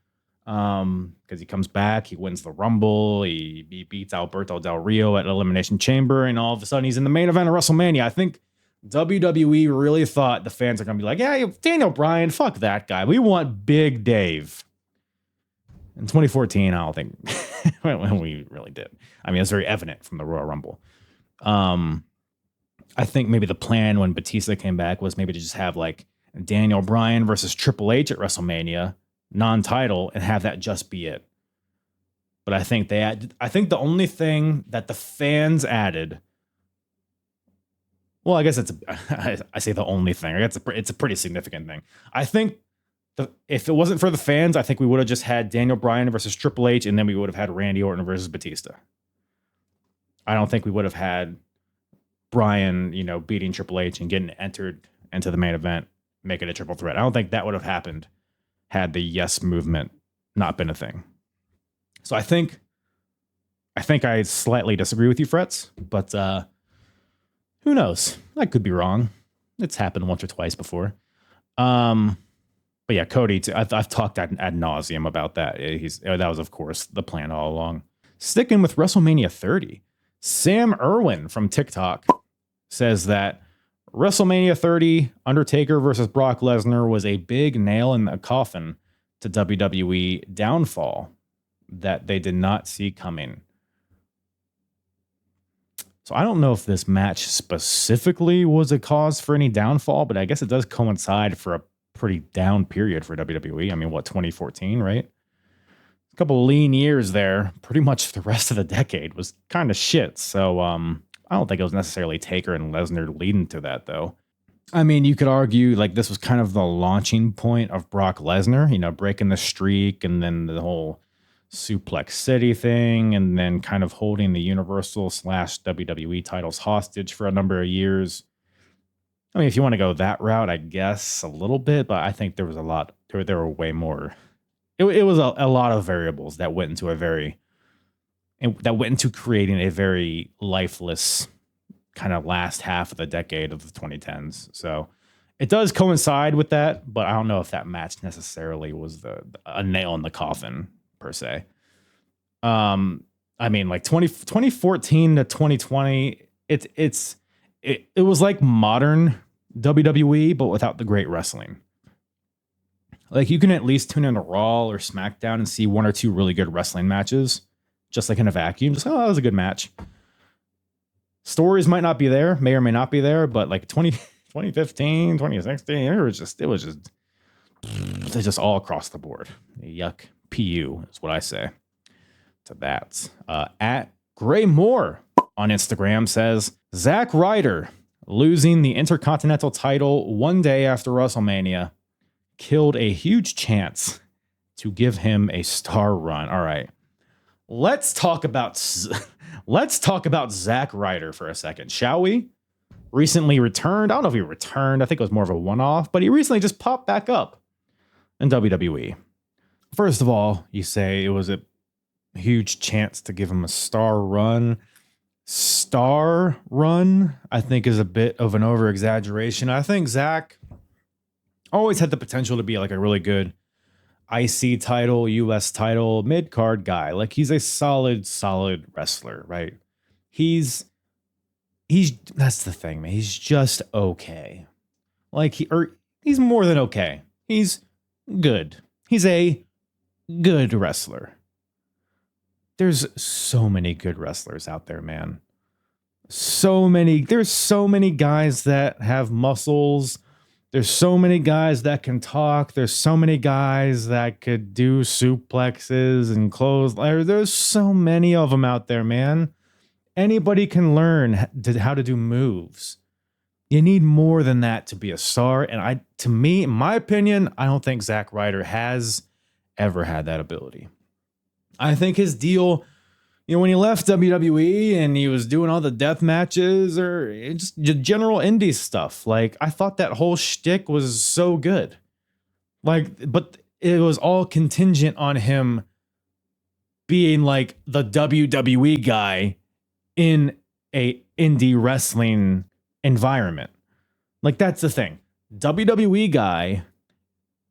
Because he comes back, he wins the Rumble, he beats Alberto Del Rio at Elimination Chamber, and all of a sudden he's in the main event of WrestleMania. I think WWE really thought the fans are going to be like, yeah, Daniel Bryan, fuck that guy. We want Big Dave. In 2014, I don't think when we really did. I mean, it's very evident from the Royal Rumble. I think maybe the plan when Batista came back was maybe to just have like Daniel Bryan versus Triple H at WrestleMania, non-title, and have that just be it. But I think the only thing that the fans added, well, I guess I say the only thing. It's a pretty significant thing. I think if it wasn't for the fans, I think we would have just had Daniel Bryan versus Triple H, and then we would have had Randy Orton versus Batista. I don't think we would have had Bryan, beating Triple H and getting entered into the main event, making a triple threat. I don't think that would have happened had the Yes Movement not been a thing. So I think I slightly disagree with you, Frets, but who knows? I could be wrong. It's happened once or twice before. But yeah, Cody, I've talked ad nauseum about that. That was, of course, the plan all along. Sticking with WrestleMania 30, Sam Irwin from Tik Tok says that WrestleMania 30, Undertaker versus Brock Lesnar was a big nail in the coffin to WWE downfall that they did not see coming. So I don't know if this match specifically was a cause for any downfall, but I guess it does coincide for a pretty down period for WWE. I mean, 2014, right? A couple lean years there. Pretty much the rest of the decade was kind of shit. So I don't think it was necessarily Taker and Lesnar leading to that, though. I mean, you could argue like this was kind of the launching point of Brock Lesnar, breaking the streak, and then the whole Suplex City thing, and then kind of holding the Universal / WWE titles hostage for a number of years. I mean, if you want to go that route, I guess a little bit, but I think there was a lot. There were way more. It was a lot of variables that went into creating a very lifeless kind of last half of the decade of the 2010s. So it does coincide with that, but I don't know if that match necessarily was a nail in the coffin per se. I mean, like 2014 to 2020, it was like modern WWE, but without the great wrestling. Like, you can at least tune into Raw or SmackDown and see one or two really good wrestling matches, just like in a vacuum. Just, oh, that was a good match. Stories might not be there, may or may not be there, but like 2015, 2016, it was just all across the board. Yuck. PU is what I say to that. At Gray Moore on Instagram says, Zack Ryder losing the Intercontinental title one day after WrestleMania killed a huge chance to give him a star run. All right. Let's talk about Zack Ryder for a second, shall we? Recently returned. I don't know if he returned. I think it was more of a one-off, but he recently just popped back up in WWE. First of all, you say it was a huge chance to give him a star run. Star run, I think, is a bit of an over-exaggeration. I think Zack always had the potential to be like a really good IC title, US title, mid-card guy. Like, he's a solid wrestler, right? He's that's the thing, man. He's just okay. Like, he's more than okay. He's good. He's a good wrestler. There's so many good wrestlers out there, man. There's so many guys that have muscles. There's so many guys that can talk. There's so many guys that could do suplexes and close. There's so many of them out there, man. Anybody can learn how to do moves. You need more than that to be a star. And to me, in my opinion, I don't think Zack Ryder has ever had that ability. I think his deal, when he left WWE and he was doing all the death matches or just general indie stuff, like, I thought that whole shtick was so good. Like, but it was all contingent on him being like the WWE guy in a indie wrestling environment. Like, that's the thing. WWE guy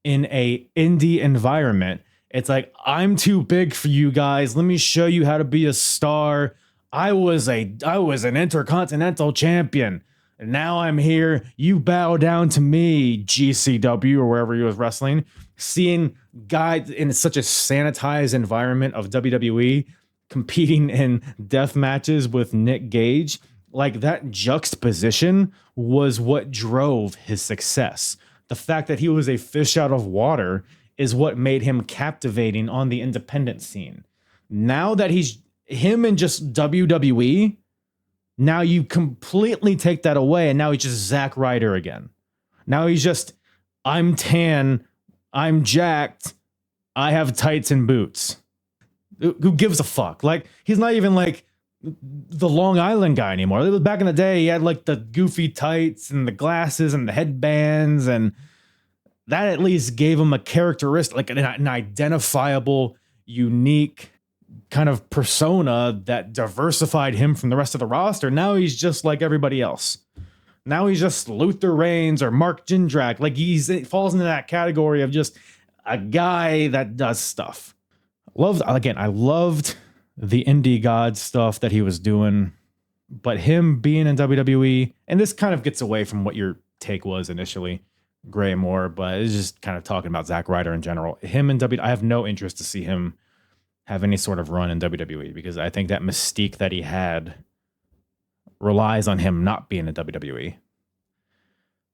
in a indie environment. It's like, I'm too big for you guys. Let me show you how to be a star. I was an Intercontinental champion. And now I'm here. You bow down to me, GCW, or wherever he was wrestling. Seeing guys in such a sanitized environment of WWE competing in death matches with Nick Gage, like, that juxtaposition was what drove his success. The fact that he was a fish out of water is what made him captivating on the independent scene. Now that he's him in just WWE, now you completely take that away, and now he's just Zack Ryder again. Now he's just, I'm tan, I'm jacked, I have tights and boots. Who gives a fuck? Like, he's not even like the Long Island guy anymore. Back in the day, he had like the goofy tights and the glasses and the headbands, and that at least gave him a characteristic, like an identifiable, unique kind of persona that diversified him from the rest of the roster. Now he's just like everybody else. Now he's just Luther Reigns or Mark Jindrak. Like, he falls into that category of just a guy that does stuff. I loved the indie god stuff that he was doing, but him being in WWE, and this kind of gets away from what your take was initially, Gray Moore, but it's just kind of talking about Zack Ryder in general. Him in I have no interest to see him have any sort of run in WWE, because I think that mystique that he had relies on him not being in WWE.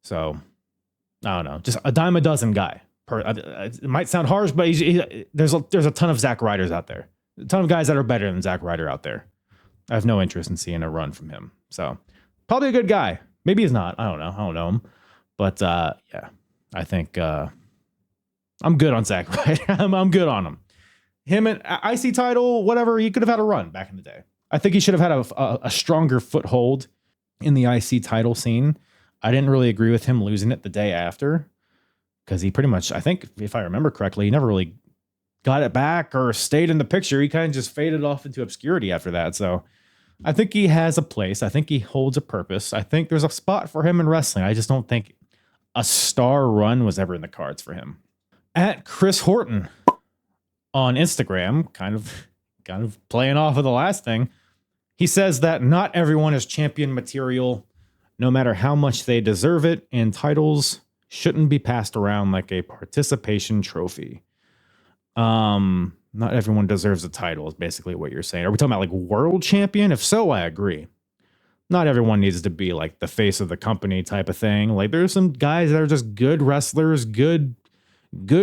So, I don't know, just a dime a dozen guy. It might sound harsh, but there's a ton of Zack Ryders out there. A ton of guys that are better than Zack Ryder out there. I have no interest in seeing a run from him. So, probably a good guy. Maybe he's not. I don't know him. But yeah, I think I'm good on Zack Ryder. I'm good on him. Him and IC title, whatever, he could have had a run back in the day. I think he should have had a stronger foothold in the IC title scene. I didn't really agree with him losing it the day after because he pretty much, I think, if I remember correctly, he never really got it back or stayed in the picture. He kind of just faded off into obscurity after that. So I think he has a place. I think he holds a purpose. I think there's a spot for him in wrestling. I just don't think a star run was ever in the cards for him. At Chris Horton on Instagram, kind of playing off of the last thing, he says that not everyone is champion material, no matter how much they deserve it, and titles shouldn't be passed around like a participation trophy. Not everyone deserves a title is basically what you're saying. Are we talking about like world champion? If so, I agree. Not everyone needs to be like the face of the company type of thing. Like there's some guys that are just good wrestlers, good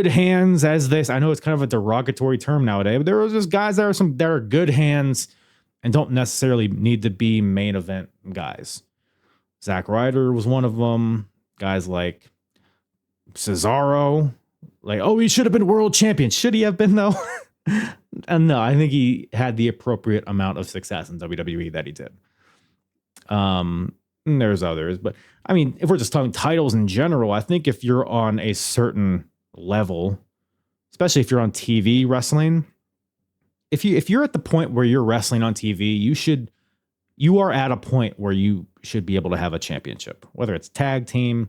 hands as this. I know it's kind of a derogatory term nowadays, but there are just guys that are good hands and don't necessarily need to be main event guys. Zack Ryder was one of them. Guys like Cesaro, like, oh, he should have been world champion. Should he have been though? And no, I think he had the appropriate amount of success in WWE that he did. There's others, but I mean, if we're just talking titles in general, I think if you're on a certain level, especially if you're on TV wrestling, if you're at the point where you're wrestling on TV, you are at a point where you should be able to have a championship, whether it's tag team,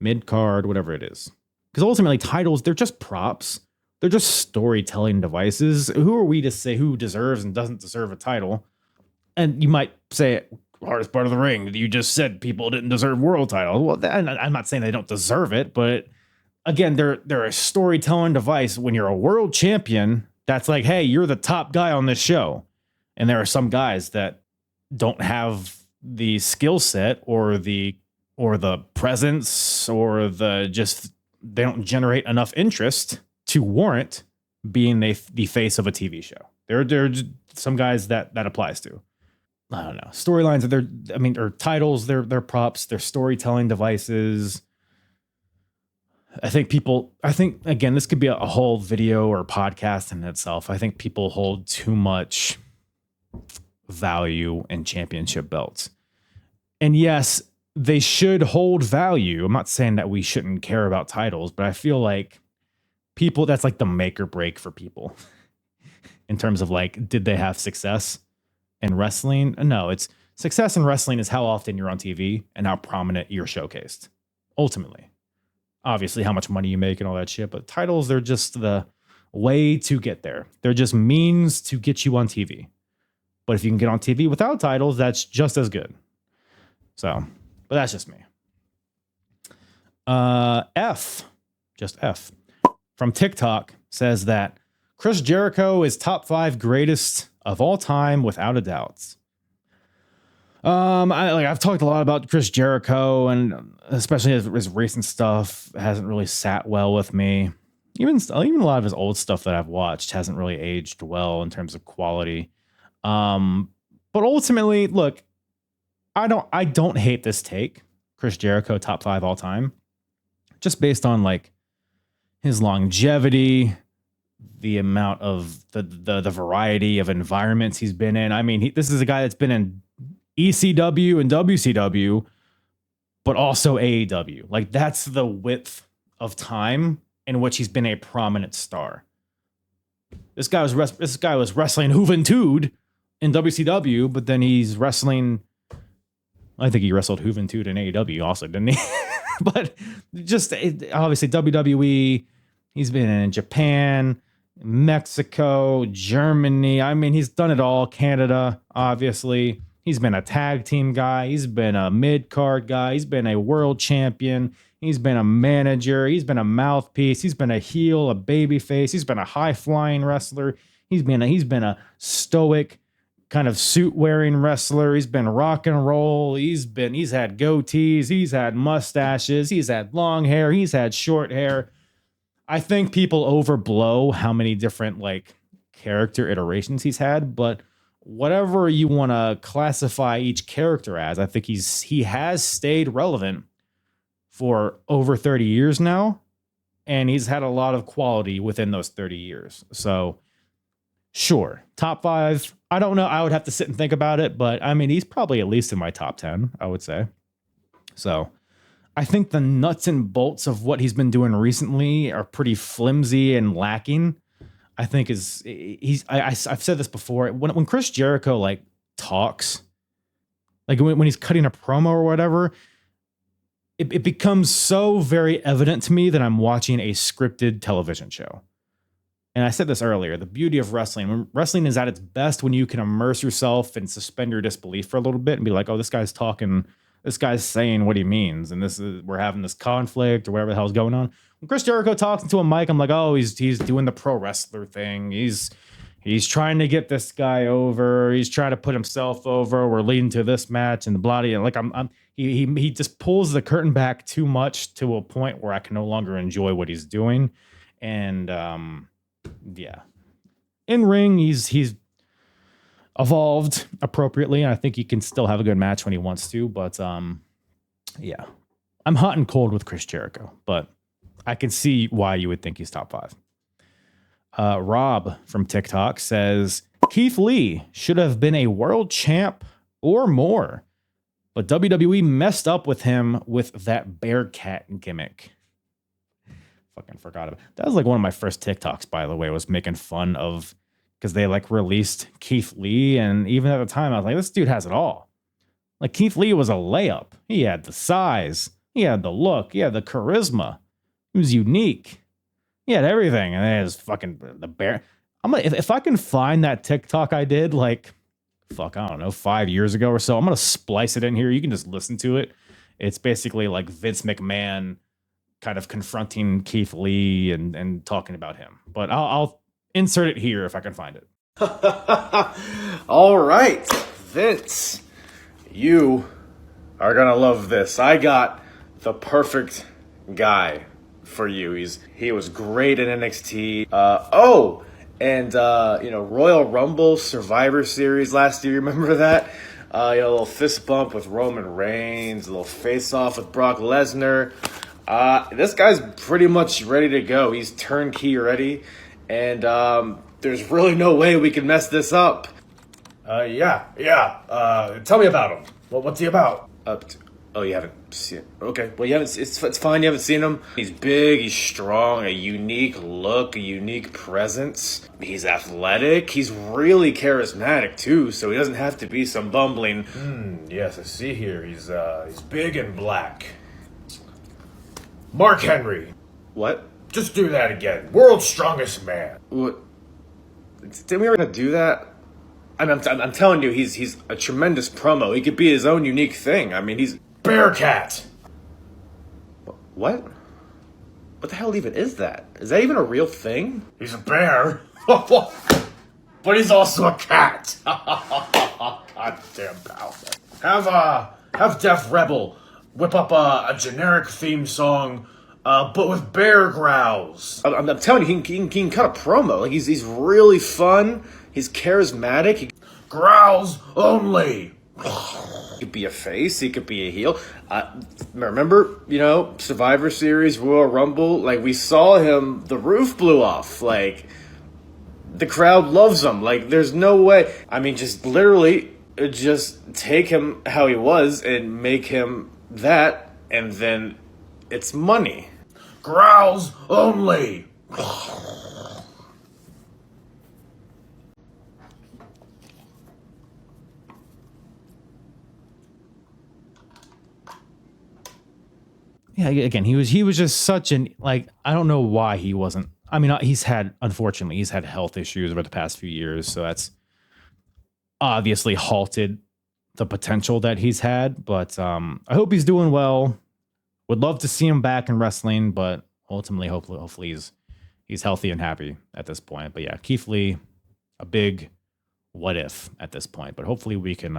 mid card, whatever it is. Because ultimately titles, they're just props. They're just storytelling devices. Who are we to say who deserves and doesn't deserve a title? And you might say, hardest part of the ring, you just said people didn't deserve world title. Well, I'm not saying they don't deserve it, but again, they're a storytelling device. When you're a world champion, that's like, hey, you're the top guy on this show. And there are some guys that don't have the skill set or the presence or they don't generate enough interest to warrant being the face of a TV show. There are some guys that applies to. I don't know. Storylines, or titles, they're props, they're storytelling devices. I think, again, this could be a whole video or podcast in itself. I think people hold too much value in championship belts. And yes, they should hold value. I'm not saying that we shouldn't care about titles, but I feel like people, that's like the make or break for people in terms of like, did they have success in wrestling? No, it's success in wrestling is how often you're on TV and how prominent you're showcased. Ultimately, obviously how much money you make and all that shit, but titles, they're just the way to get there. They're just means to get you on TV. But if you can get on TV without titles, that's just as good. So, but that's just me. F from Tik Tok says that Chris Jericho is top 5 greatest of all time without a doubt. I've talked a lot about Chris Jericho, and especially his recent stuff hasn't really sat well with me. Even a lot of his old stuff that I've watched hasn't really aged well in terms of quality. But ultimately, look, I don't hate this take. Chris Jericho top 5 all time, just based on like his longevity, the amount of the variety of environments he's been in. I mean, this is a guy that's been in ECW and WCW, but also AEW. Like that's the width of time in which he's been a prominent star. This guy was wrestling Juventud in WCW, but then he's wrestling. I think he wrestled Juventud in AEW also, didn't he? But obviously WWE. He's been in Japan, Mexico, Germany. I mean, he's done it all. Canada, obviously. He's been a tag team guy. He's been a mid-card guy. He's been a world champion. He's been a manager. He's been a mouthpiece. He's been a heel, a babyface. He's been a high-flying wrestler. He's been a stoic kind of suit-wearing wrestler. He's been rock and roll. He's had goatees. He's had mustaches. He's had long hair. He's had short hair. I think people overblow how many different like character iterations he's had, but whatever you want to classify each character as, I think he has stayed relevant for over 30 years now, and he's had a lot of quality within those 30 years. So sure, top 5. I don't know. I would have to sit and think about it, but I mean, he's probably at least in my top 10, I would say. So I think the nuts and bolts of what he's been doing recently are pretty flimsy and lacking. I think I've said this before. When Chris Jericho like talks, like when he's cutting a promo or whatever, it becomes so very evident to me that I'm watching a scripted television show. And I said this earlier, the beauty of wrestling, when wrestling is at its best when you can immerse yourself and suspend your disbelief for a little bit and be like, oh, this guy's talking, this guy's saying what he means. And we're having this conflict or whatever the hell's going on. When Chris Jericho talks into a mic, I'm like, oh, he's doing the pro wrestler thing. He's trying to get this guy over. He's trying to put himself over. We're leading to this match and the bloody. And like he just pulls the curtain back too much to a point where I can no longer enjoy what he's doing. And yeah, in ring he's evolved appropriately, and I think he can still have a good match when he wants to. But yeah, I'm hot and cold with Chris Jericho, but I can see why you would think he's top 5. Rob from Tik Tok says Keith Lee should have been a world champ or more, but WWE messed up with him with that Bearcat gimmick. Fucking forgot about it. That was like one of my first TikToks, by the way, was making fun of, because they like released Keith Lee, and even at the time I was like, this dude has it all. Like Keith Lee was a layup. He had the size, he had the look, he had the charisma. He was unique. He had everything, and it was fucking the bear. If I can find that TikTok I did like, fuck, I don't know, 5 years ago or so, I'm gonna splice it in here. You can just listen to it. It's basically like Vince McMahon kind of confronting Keith Lee and talking about him. But I'll insert it here if I can find it. All right, Vince, you are gonna love this. I got the perfect guy for you. He was great in NXT. Royal Rumble Survivor Series last year. Remember that? A little fist bump with Roman Reigns, a little face off with Brock Lesnar. This guy's pretty much ready to go. He's turnkey ready, and there's really no way we can mess this up. Tell me about him. Well, what's he about? You haven't seen it. Okay, well, it's fine. You haven't seen him. He's big, he's strong, a unique look, a unique presence. He's athletic. He's really charismatic too, so he doesn't have to be some bumbling. Yes, I see here. He's big and black. Mark Henry. What? Just do that again. World's strongest man. What? Didn't we already do that? I'm telling you, he's a tremendous promo. He could be his own unique thing. I mean, he's Bearcat. What? What the hell even is that? Is that even a real thing? He's a bear, but he's also a cat. Goddamn pal. Have Def Rebel whip up a generic theme song, but with bear growls. I'm telling you, he can cut a promo. Like he's really fun. He's charismatic. He growls only. He could be a face. He could be a heel. Remember, Survivor Series, Royal Rumble. Like we saw him, the roof blew off. Like the crowd loves him. Like there's no way. I mean, just literally, just take him how he was and make him that, and then it's money. Growls only. Yeah, again, he was just such an, like, I don't know why he wasn't. I mean, unfortunately, he's had health issues over the past few years, so that's obviously halted the potential that he's had. But I hope he's doing well. Would love to see him back in wrestling, but ultimately, hopefully he's healthy and happy at this point. But yeah, Keith Lee, a big what if at this point. But hopefully we can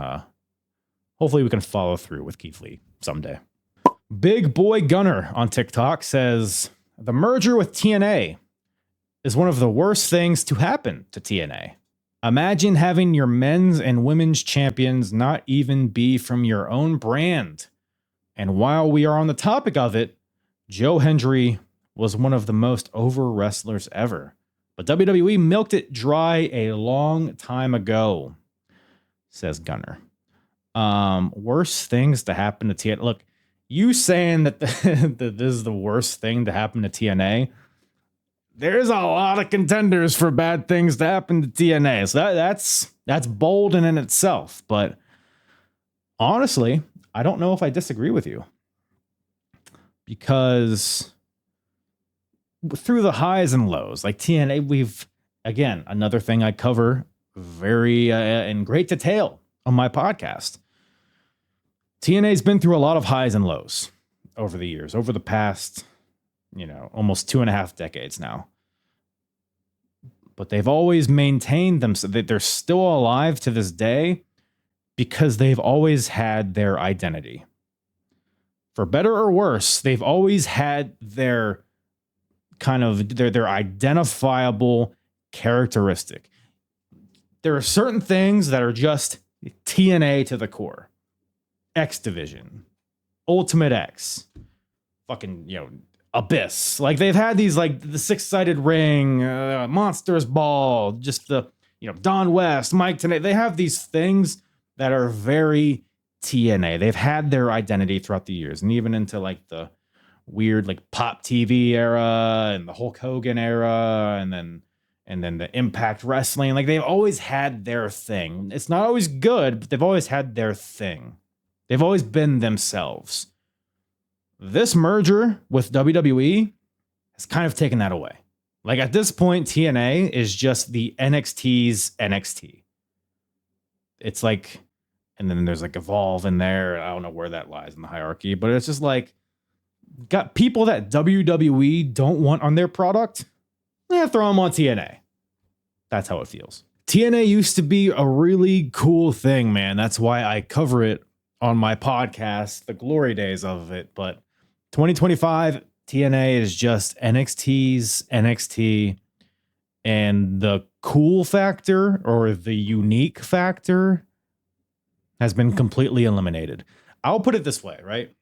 follow through with Keith Lee someday. Big Boy Gunner on TikTok says, the merger with TNA is one of the worst things to happen to TNA. Imagine having your men's and women's champions not even be from your own brand. And while we are on the topic of it, Joe Hendry was one of the most over wrestlers ever. But WWE milked it dry a long time ago, says Gunner. Worst things to happen to TNA. Look, you saying that, that this is the worst thing to happen to TNA, there's a lot of contenders for bad things to happen to TNA. So that's bold in itself. But honestly, I don't know if I disagree with you. Because through the highs and lows, like TNA, again, another thing I cover very in great detail on my podcast. TNA's been through a lot of highs and lows over the years, over the past, almost 2.5 decades now. But they've always maintained themselves, that they're still alive to this day because they've always had their identity. For better or worse, they've always had their kind of their identifiable characteristic. There are certain things that are just TNA to the core. X Division, Ultimate X, fucking, Abyss. Like they've had these, like the six-sided ring, Monsters Ball, just the, Don West, Mike Tenay. They have these things that are very TNA. They've had their identity throughout the years, and even into like the weird like Pop TV era and the Hulk Hogan era, and then the Impact Wrestling. Like they've always had their thing. It's not always good, but they've always had their thing. They've always been themselves. This merger with WWE has kind of taken that away. Like at this point, TNA is just the NXT's NXT. It's like, and then there's like Evolve in there. I don't know where that lies in the hierarchy, but it's just like, got people that WWE don't want on their product. Throw them on TNA. That's how it feels. TNA used to be a really cool thing, man. That's why I cover it on my podcast, the glory days of it. But 2025, TNA is just NXT's NXT. And the cool factor or the unique factor has been completely eliminated. I'll put it this way, right?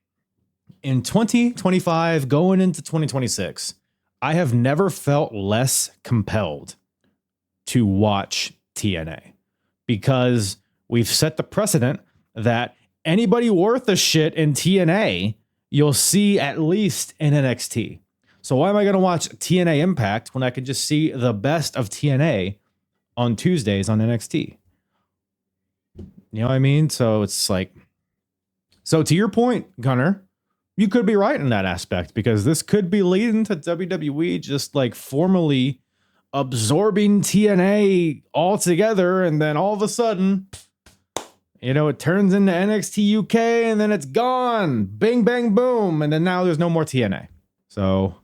In 2025, going into 2026, I have never felt less compelled to watch TNA because we've set the precedent that anybody worth a shit in TNA, you'll see at least in NXT. So why am I going to watch TNA Impact when I can just see the best of TNA on Tuesdays on NXT? You know what I mean? So it's like, so to your point, Gunner, you could be right in that aspect because this could be leading to WWE just like formally absorbing TNA altogether. And then all of a sudden, it turns into NXT UK and then it's gone. Bing, bang, boom. And then now there's no more TNA. So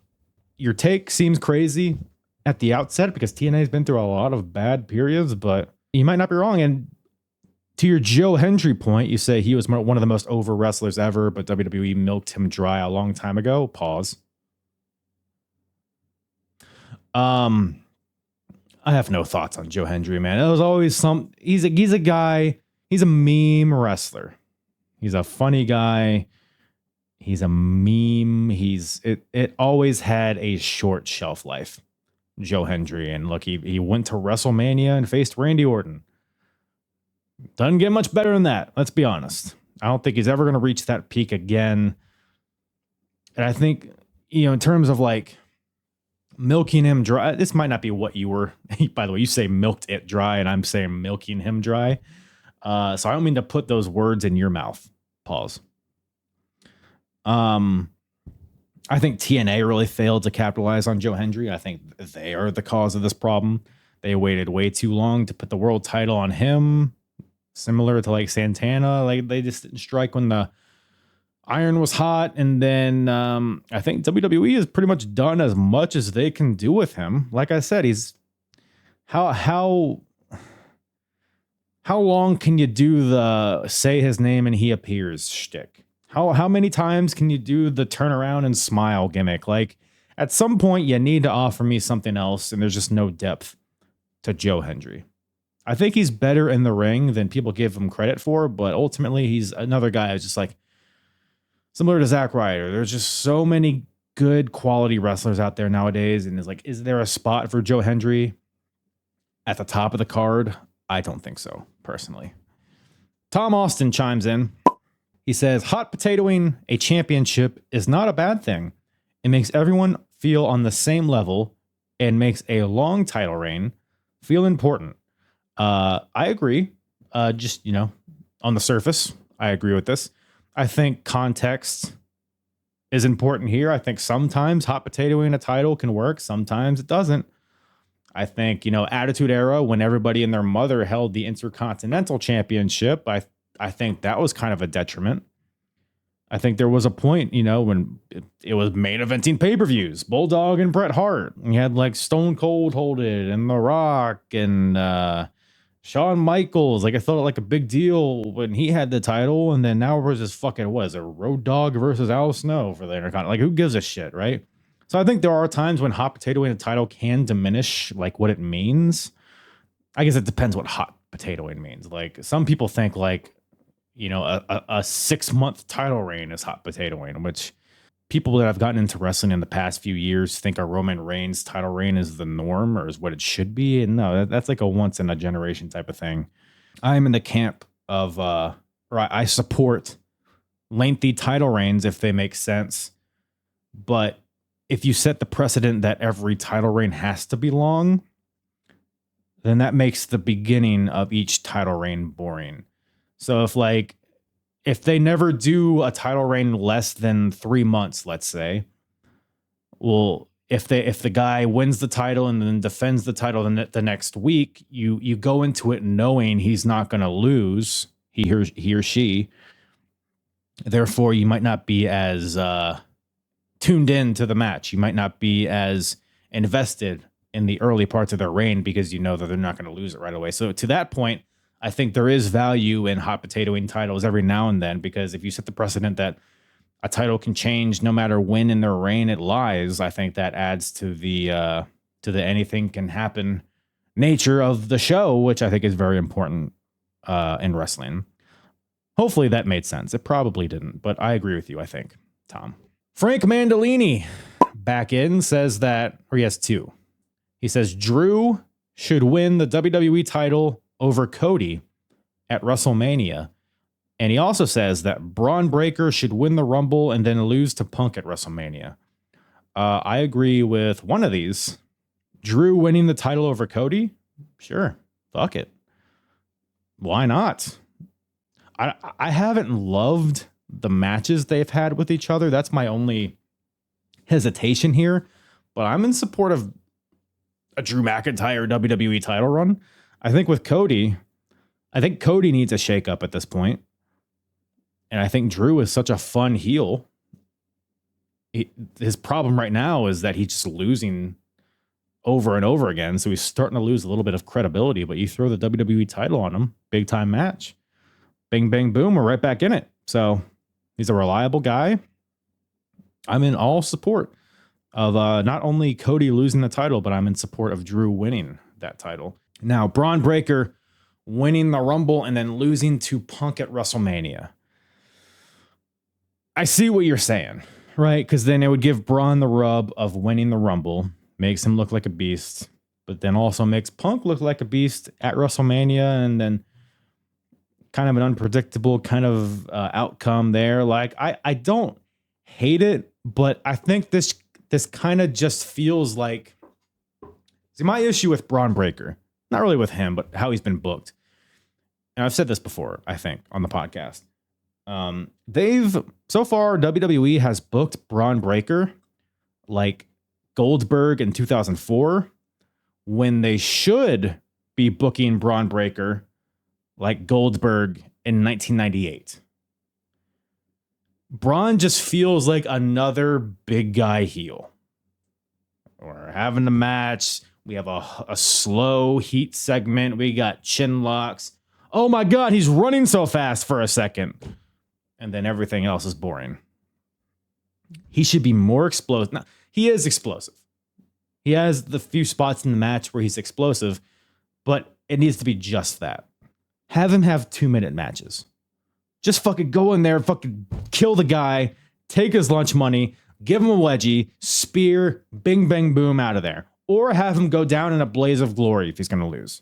your take seems crazy at the outset because TNA has been through a lot of bad periods, but you might not be wrong. And to your Joe Hendry point, you say he was one of the most over wrestlers ever, but WWE milked him dry a long time ago. Pause. I have no thoughts on Joe Hendry, man. It was always he's a guy, he's a meme wrestler. He's a funny guy. He's a meme. It always had a short shelf life, Joe Hendry. And look, he went to WrestleMania and faced Randy Orton. Doesn't get much better than that. Let's be honest. I don't think he's ever going to reach that peak again. And I think, in terms of like milking him dry, this might not be what you were. By the way, you say milked it dry, and I'm saying milking him dry. So I don't mean to put those words in your mouth. Pause. I think TNA really failed to capitalize on Joe Hendry. I think they are the cause of this problem. They waited way too long to put the world title on him. Similar to like Santana, like they just didn't strike when the iron was hot. And then I think WWE has pretty much done as much as they can do with him. Like I said, he's how long can you do the say his name and he appears shtick? How many times can you do the turn around and smile gimmick? Like at some point you need to offer me something else, and there's just no depth to Joe Hendry. I think he's better in the ring than people give him credit for, but ultimately he's another guy who's just like similar to Zack Ryder. There's just so many good quality wrestlers out there nowadays, and it's like, is there a spot for Joe Hendry at the top of the card? I don't think so, personally. Tom Austin chimes in. He says, hot potatoing a championship is not a bad thing. It makes everyone feel on the same level and makes a long title reign feel important. I agree. Just, on the surface, I agree with this. I think context is important here. I think sometimes hot potatoing a title can work. Sometimes it doesn't. I think, Attitude Era, when everybody and their mother held the Intercontinental Championship, I think that was kind of a detriment. I think there was a point, when it was main eventing pay-per-views, Bulldog and Bret Hart. You had like Stone Cold hold it and The Rock and Shawn Michaels. Like I felt like a big deal when he had the title, and then now we're just fucking a Road Dogg versus Al Snow for the Intercontinental. Like who gives a shit, right? So I think there are times when hot potatoing a title can diminish like what it means. I guess it depends what hot potatoing means. Like some people think like, a 6-month title reign is hot potatoing, which people that have gotten into wrestling in the past few years think a Roman Reigns title reign is the norm or is what it should be. And no, that's like a once in a generation type of thing. I'm in the camp of, I support lengthy title reigns if they make sense. But if you set the precedent that every title reign has to be long, then that makes the beginning of each title reign boring. So if they never do a title reign less than 3 months, let's say, well, if the guy wins the title and then defends the title the next week, you go into it knowing he's not going to lose, he or she. Therefore, you might not be as tuned in to the match. You might not be as invested in the early parts of their reign because you know that they're not going to lose it right away. So to that point, I think there is value in hot potatoing titles every now and then, because if you set the precedent that a title can change no matter when in their reign it lies, I think that adds to the anything can happen nature of the show, which I think is very important in wrestling. Hopefully that made sense. It probably didn't, but I agree with you, I think, Tom. Frank Mandolini back in says that, or he has two. He says Drew should win the WWE title over Cody at WrestleMania. And he also says that Braun Breaker should win the Rumble and then lose to Punk at WrestleMania. I agree with one of these. Drew winning the title over Cody? Sure. Fuck it. Why not? I haven't loved the matches they've had with each other. That's my only hesitation here. But I'm in support of a Drew McIntyre WWE title run. I think with Cody, Cody needs a shakeup at this point. And I think Drew is such a fun heel. His problem right now is that he's just losing over and over again. So he's starting to lose a little bit of credibility. But you throw the WWE title on him, big time match. Bing, bang, boom, we're right back in it. So he's a reliable guy. I'm in all support of not only Cody losing the title, but I'm in support of Drew winning that title. Now, Braun Breaker winning the Rumble and then losing to Punk at WrestleMania. I see what you're saying, right? Because then it would give Braun the rub of winning the Rumble, makes him look like a beast, but then also makes Punk look like a beast at WrestleMania, and then kind of an unpredictable kind of outcome there. Like, I don't hate it, but I think this kind of just feels like... See, my issue with Braun Breaker, not really with him, but how he's been booked. And I've said this before, I think, on the podcast. So far, WWE has booked Braun Breaker like Goldberg in 2004, when they should be booking Braun Breaker like Goldberg in 1998. Braun just feels like another big guy heel. We're having a match. We have a slow heat segment. We got chin locks. Oh my God, he's running so fast for a second. And then everything else is boring. He should be more explosive. Now, he is explosive. He has the few spots in the match where he's explosive, but it needs to be just that. Have him have 2-minute matches. Just fucking go in there, fucking kill the guy, take his lunch money, give him a wedgie, spear, bing, bang, boom, out of there. Or have him go down in a blaze of glory if he's going to lose.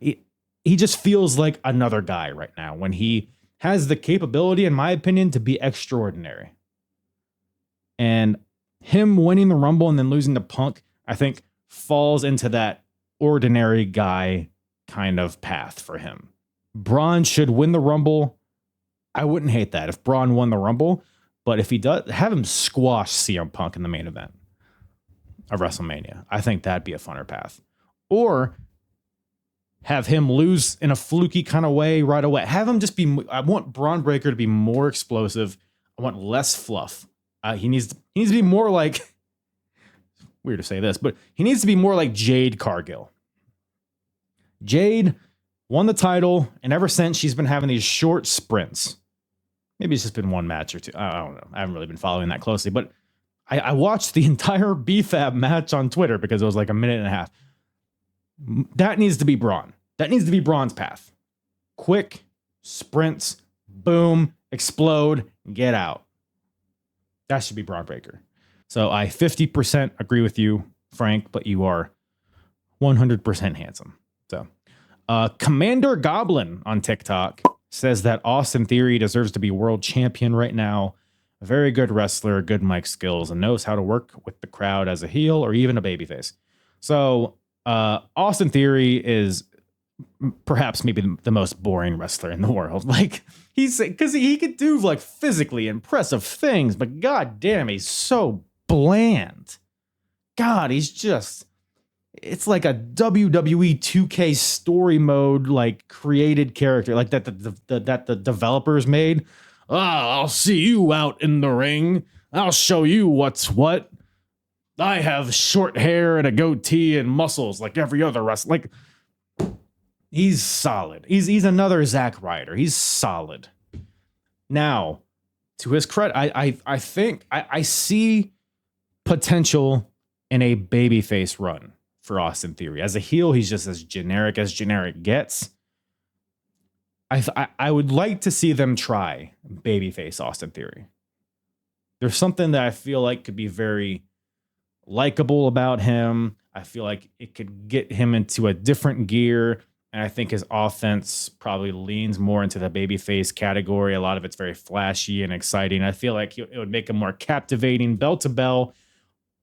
He just feels like another guy right now when he has the capability, in my opinion, to be extraordinary. And him winning the Rumble and then losing to Punk, I think, falls into that ordinary guy kind of path for him. Braun should win the Rumble. I wouldn't hate that if Braun won the Rumble, but if he does, have him squash CM Punk in the main event of WrestleMania. I think that'd be a funner path. Or have him lose in a fluky kind of way right away. Have him just be, I want Braun Breaker to be more explosive. I want less fluff. He needs to be more like, weird to say this, but he needs to be more like Jade Cargill. Jade won the title, and ever since she's been having these short sprints. Maybe it's just been one match or two. I don't know. I haven't really been following that closely, but I watched the entire BFAB match on Twitter because it was like a minute and a half. That needs to be Braun. That needs to be Braun's path. Quick sprints, boom, explode, get out. That should be Braun Breaker. So I 50% agree with you, Frank, but you are 100% handsome. So Commander Goblin on TikTok says that Austin Theory deserves to be world champion right now. A very good wrestler, good mic skills, and knows how to work with the crowd as a heel or even a babyface. So Austin Theory is perhaps maybe the most boring wrestler in the world. Like because he could do like physically impressive things, but god damn, he's so bland. God, he's just, it's like a WWE 2K story mode, like created character, like that the developers made. I'll see you out in the ring. I'll show you what's what. I have short hair and a goatee and muscles like every other wrestler. Like, he's solid. He's another Zack Ryder. He's solid. Now, to his credit, I think I see potential in a babyface run for Austin Theory. As a heel, he's just as generic gets. I would like to see them try babyface Austin Theory. There's something that I feel like could be very likable about him. I feel like it could get him into a different gear. And I think his offense probably leans more into the babyface category. A lot of it's very flashy and exciting. I feel like it would make him more captivating, bell to bell,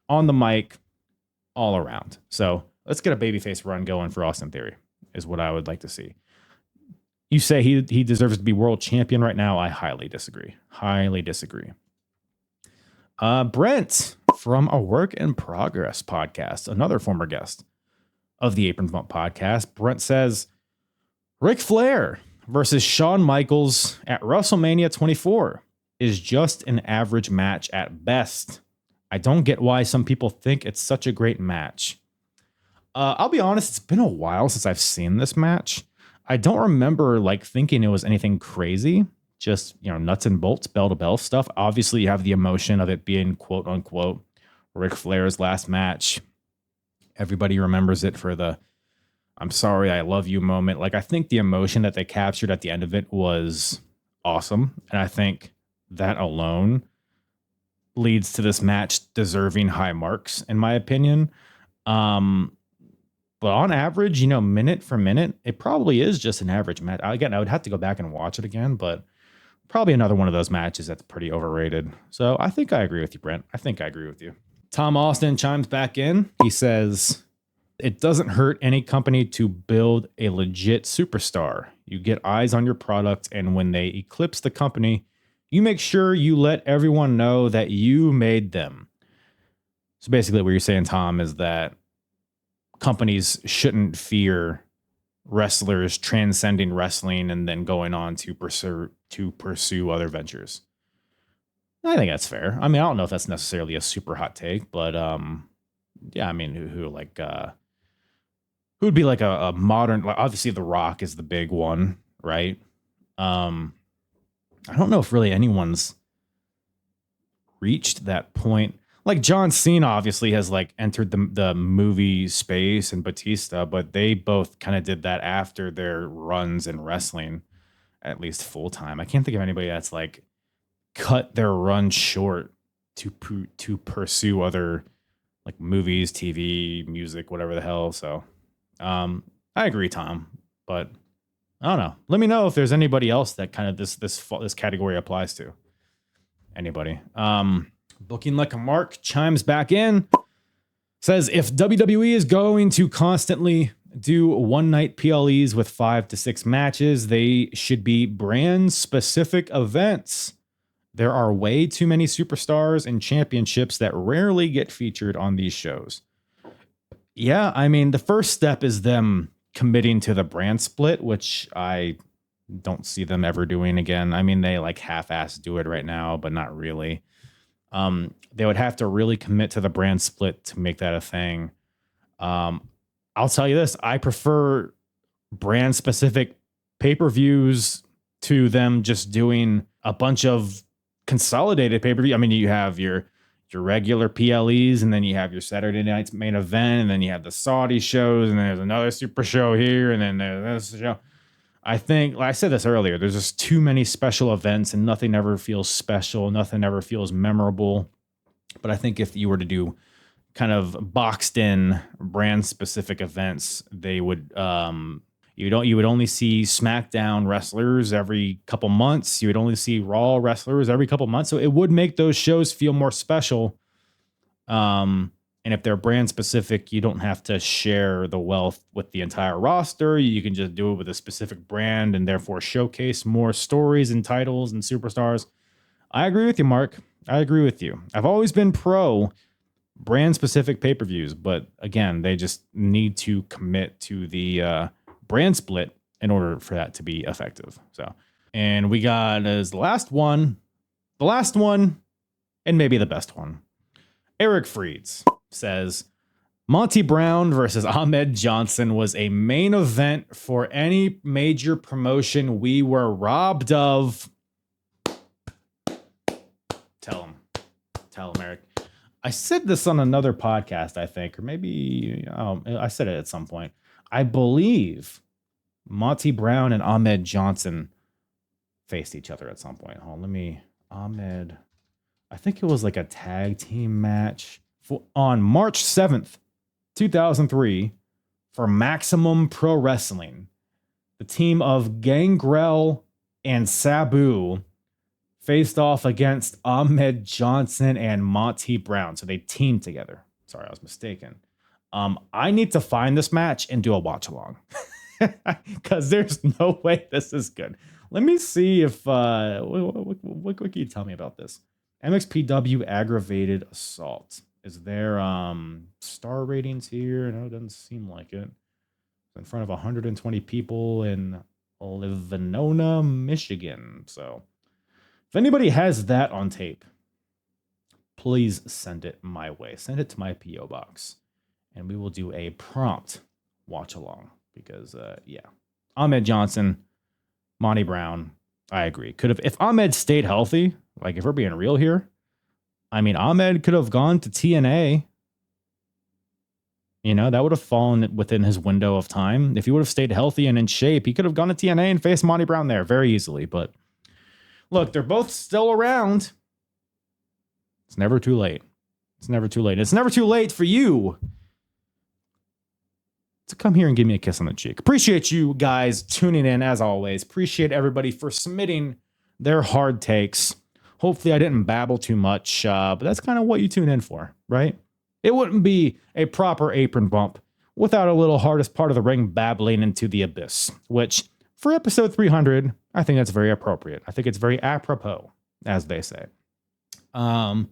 on the mic, all around. So let's get a babyface run going for Austin Theory, is what I would like to see. You say he deserves to be world champion right now. I highly disagree. Highly disagree. Brent from a Work in Progress podcast, another former guest of the Apron Bump podcast. Brent says, Ric Flair versus Shawn Michaels at WrestleMania 24 is just an average match at best. I don't get why some people think it's such a great match. I'll be honest, it's been a while since I've seen this match. I don't remember like thinking it was anything crazy. Just, nuts and bolts, bell to bell stuff. Obviously, you have the emotion of it being quote unquote Ric Flair's last match. Everybody remembers it for the I'm sorry, I love you moment. Like, I think the emotion that they captured at the end of it was awesome. And I think that alone leads to this match deserving high marks, in my opinion. But on average, minute for minute, it probably is just an average match. Again, I would have to go back and watch it again, but probably another one of those matches that's pretty overrated. So I think I agree with you, Brent. I think I agree with you. Tom Austin chimes back in. He says, it doesn't hurt any company to build a legit superstar. You get eyes on your product, and when they eclipse the company, you make sure you let everyone know that you made them. So basically what you're saying, Tom, is that companies shouldn't fear wrestlers transcending wrestling and then going on to pursue other ventures. I think that's fair. I mean, I don't know if that's necessarily a super hot take, but yeah, I mean, who would be like a modern, like obviously The Rock is the big one, right? I don't know if really anyone's reached that point. Like John Cena obviously has like entered the movie space, and Batista, but they both kind of did that after their runs in wrestling, at least full time. I can't think of anybody that's like cut their run short to pursue other like movies, TV, music, whatever the hell. So I agree, Tom, but I don't know. Let me know if there's anybody else that kind of this category applies to. Anybody? Booking Like a Mark chimes back in. Says if WWE is going to constantly do one night PLEs with 5 to 6 matches, they should be brand specific events. There are way too many superstars and championships that rarely get featured on these shows. Yeah, I mean, the first step is them committing to the brand split, which I don't see them ever doing again. I mean, they like half-ass do it right now, but not really. They would have to really commit to the brand split to make that a thing. I'll tell you this, I prefer brand specific pay-per-views to them just doing a bunch of consolidated pay-per-view. I mean, you have your regular PLEs, and then you have your Saturday night's main event, and then you have the Saudi shows, and there's another super show here, and then there's this show. I think, like I said this earlier, there's just too many special events, and nothing ever feels special. Nothing ever feels memorable. But I think if you were to do kind of boxed in brand specific events, they would, you would only see SmackDown wrestlers every couple months. You would only see Raw wrestlers every couple months. So it would make those shows feel more special. And if they're brand specific, you don't have to share the wealth with the entire roster. You can just do it with a specific brand and therefore showcase more stories and titles and superstars. I agree with you, Mark. I agree with you. I've always been pro brand specific pay-per-views, but again, they just need to commit to the brand split in order for that to be effective. So, and we got as the last one, and maybe the best one. Eric Freeds says, Monty Brown versus Ahmed Johnson was a main event for any major promotion we were robbed of. Tell him, Eric. I said this on another podcast, I think, or maybe I said it at some point. I believe Monty Brown and Ahmed Johnson faced each other at some point. Hold on, I think it was like a tag team match on March 7th, 2003 for Maximum Pro Wrestling. The team of Gangrel and Sabu faced off against Ahmed Johnson and Monty Brown. So they teamed together. Sorry, I was mistaken. I need to find this match and do a watch along because there's no way this is good. Let me see if what can you tell me about this? MXPW aggravated assault. Is there star ratings here? No, it doesn't seem like it. In front of 120 people in Livonia, Michigan. So if anybody has that on tape, please send it my way. Send it to my P.O. box. And we will do a prompt watch along. Because, Ahmed Johnson, Monty Brown, I agree. If Ahmed stayed healthy, like if we're being real here, I mean, Ahmed could have gone to TNA. You know, that would have fallen within his window of time. If he would have stayed healthy and in shape, he could have gone to TNA and faced Monty Brown there very easily. But look, they're both still around. It's never too late. It's never too late. It's never too late for you to come here and give me a kiss on the cheek. Appreciate you guys tuning in as always. Appreciate everybody for submitting their hard takes. Hopefully I didn't babble too much, but that's kind of what you tune in for, right? It wouldn't be a proper apron bump without a little hardest part of the ring babbling into the abyss, which for episode 300, I think that's very appropriate. I think it's very apropos, as they say. But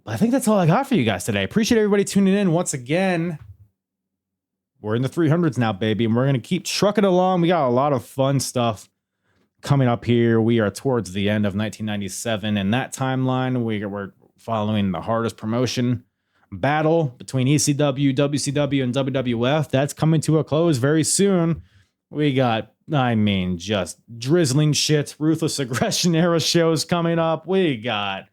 I think that's all I got for you guys today. Appreciate everybody tuning in once again. We're in the 300s now, baby, and we're going to keep trucking along. We got a lot of fun stuff coming up here. We are towards the end of 1997. In that timeline, we're following the hardest promotion battle between ECW, WCW, and WWF. That's coming to a close very soon. We got, just drizzling shit, Ruthless Aggression era shows coming up. We got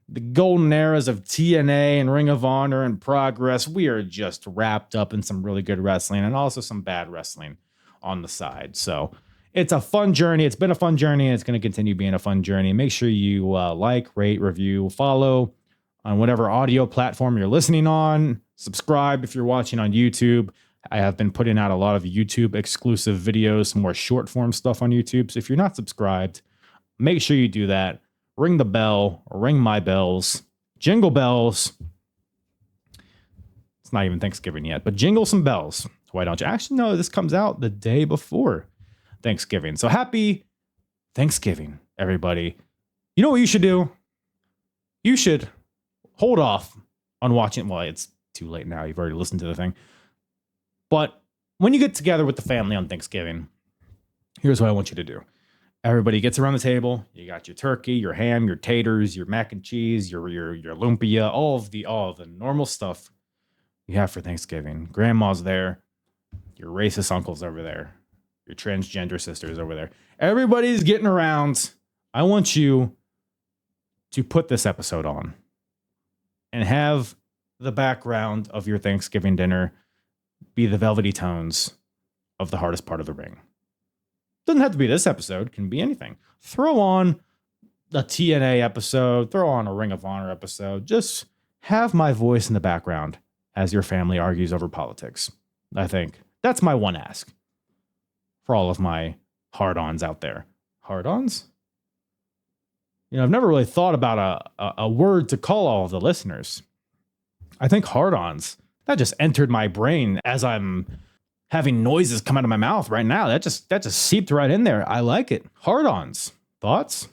the golden eras of TNA and Ring of Honor in progress. We are just wrapped up in some really good wrestling and also some bad wrestling on the side. So it's a fun journey. It's been a fun journey, and it's going to continue being a fun journey. Make sure you like, rate, review, follow on whatever audio platform you're listening on. Subscribe if you're watching on YouTube. I have been putting out a lot of YouTube exclusive videos, some more short form stuff on YouTube. So if you're not subscribed, make sure you do that. Ring the bell, ring my bells, jingle bells. It's not even Thanksgiving yet, but jingle some bells. Why don't you? Actually, no, this comes out the day before Thanksgiving. So happy Thanksgiving, everybody. You know what you should do? You should hold off on watching. Well, it's too late now. You've already listened to the thing. But when you get together with the family on Thanksgiving, here's what I want you to do. Everybody gets around the table. You got your turkey, your ham, your taters, your mac and cheese, your lumpia, all of the normal stuff you have for Thanksgiving. Grandma's there. Your racist uncle's over there. Your transgender sister's over there. Everybody's getting around. I want you to put this episode on and have the background of your Thanksgiving dinner be the velvety tones of the hardest part of the ring. Doesn't have to be this episode. Can be anything. Throw on a TNA episode. Throw on a Ring of Honor episode. Just have my voice in the background as your family argues over politics. I think that's my one ask for all of my hard-ons out there. Hard-ons? You know, I've never really thought about a word to call all of the listeners. I think hard-ons. That just entered my brain as I'm having noises come out of my mouth right now. That just seeped right in there. I like it. Hard-ons. Thoughts?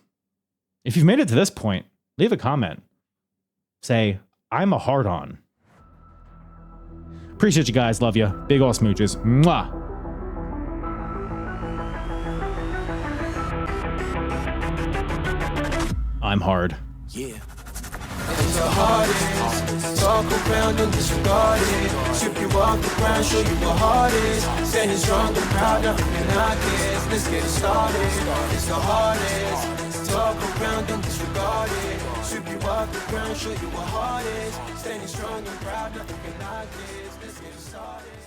If you've made it to this point, leave a comment. Say, I'm a hard-on. Appreciate you guys. Love you. Big ol' smooches. Mwah. I'm hard. Yeah. And the hardest, talk around and disregard it. Strip you off the ground, show you what hard is. Standing strong and proud, nothing can knock it. Let's get it started. It's the hardest, talk around and disregard it. Strip you off the ground, show you what hard is. Standing strong and proud, nothing can knock it. Let's get it started.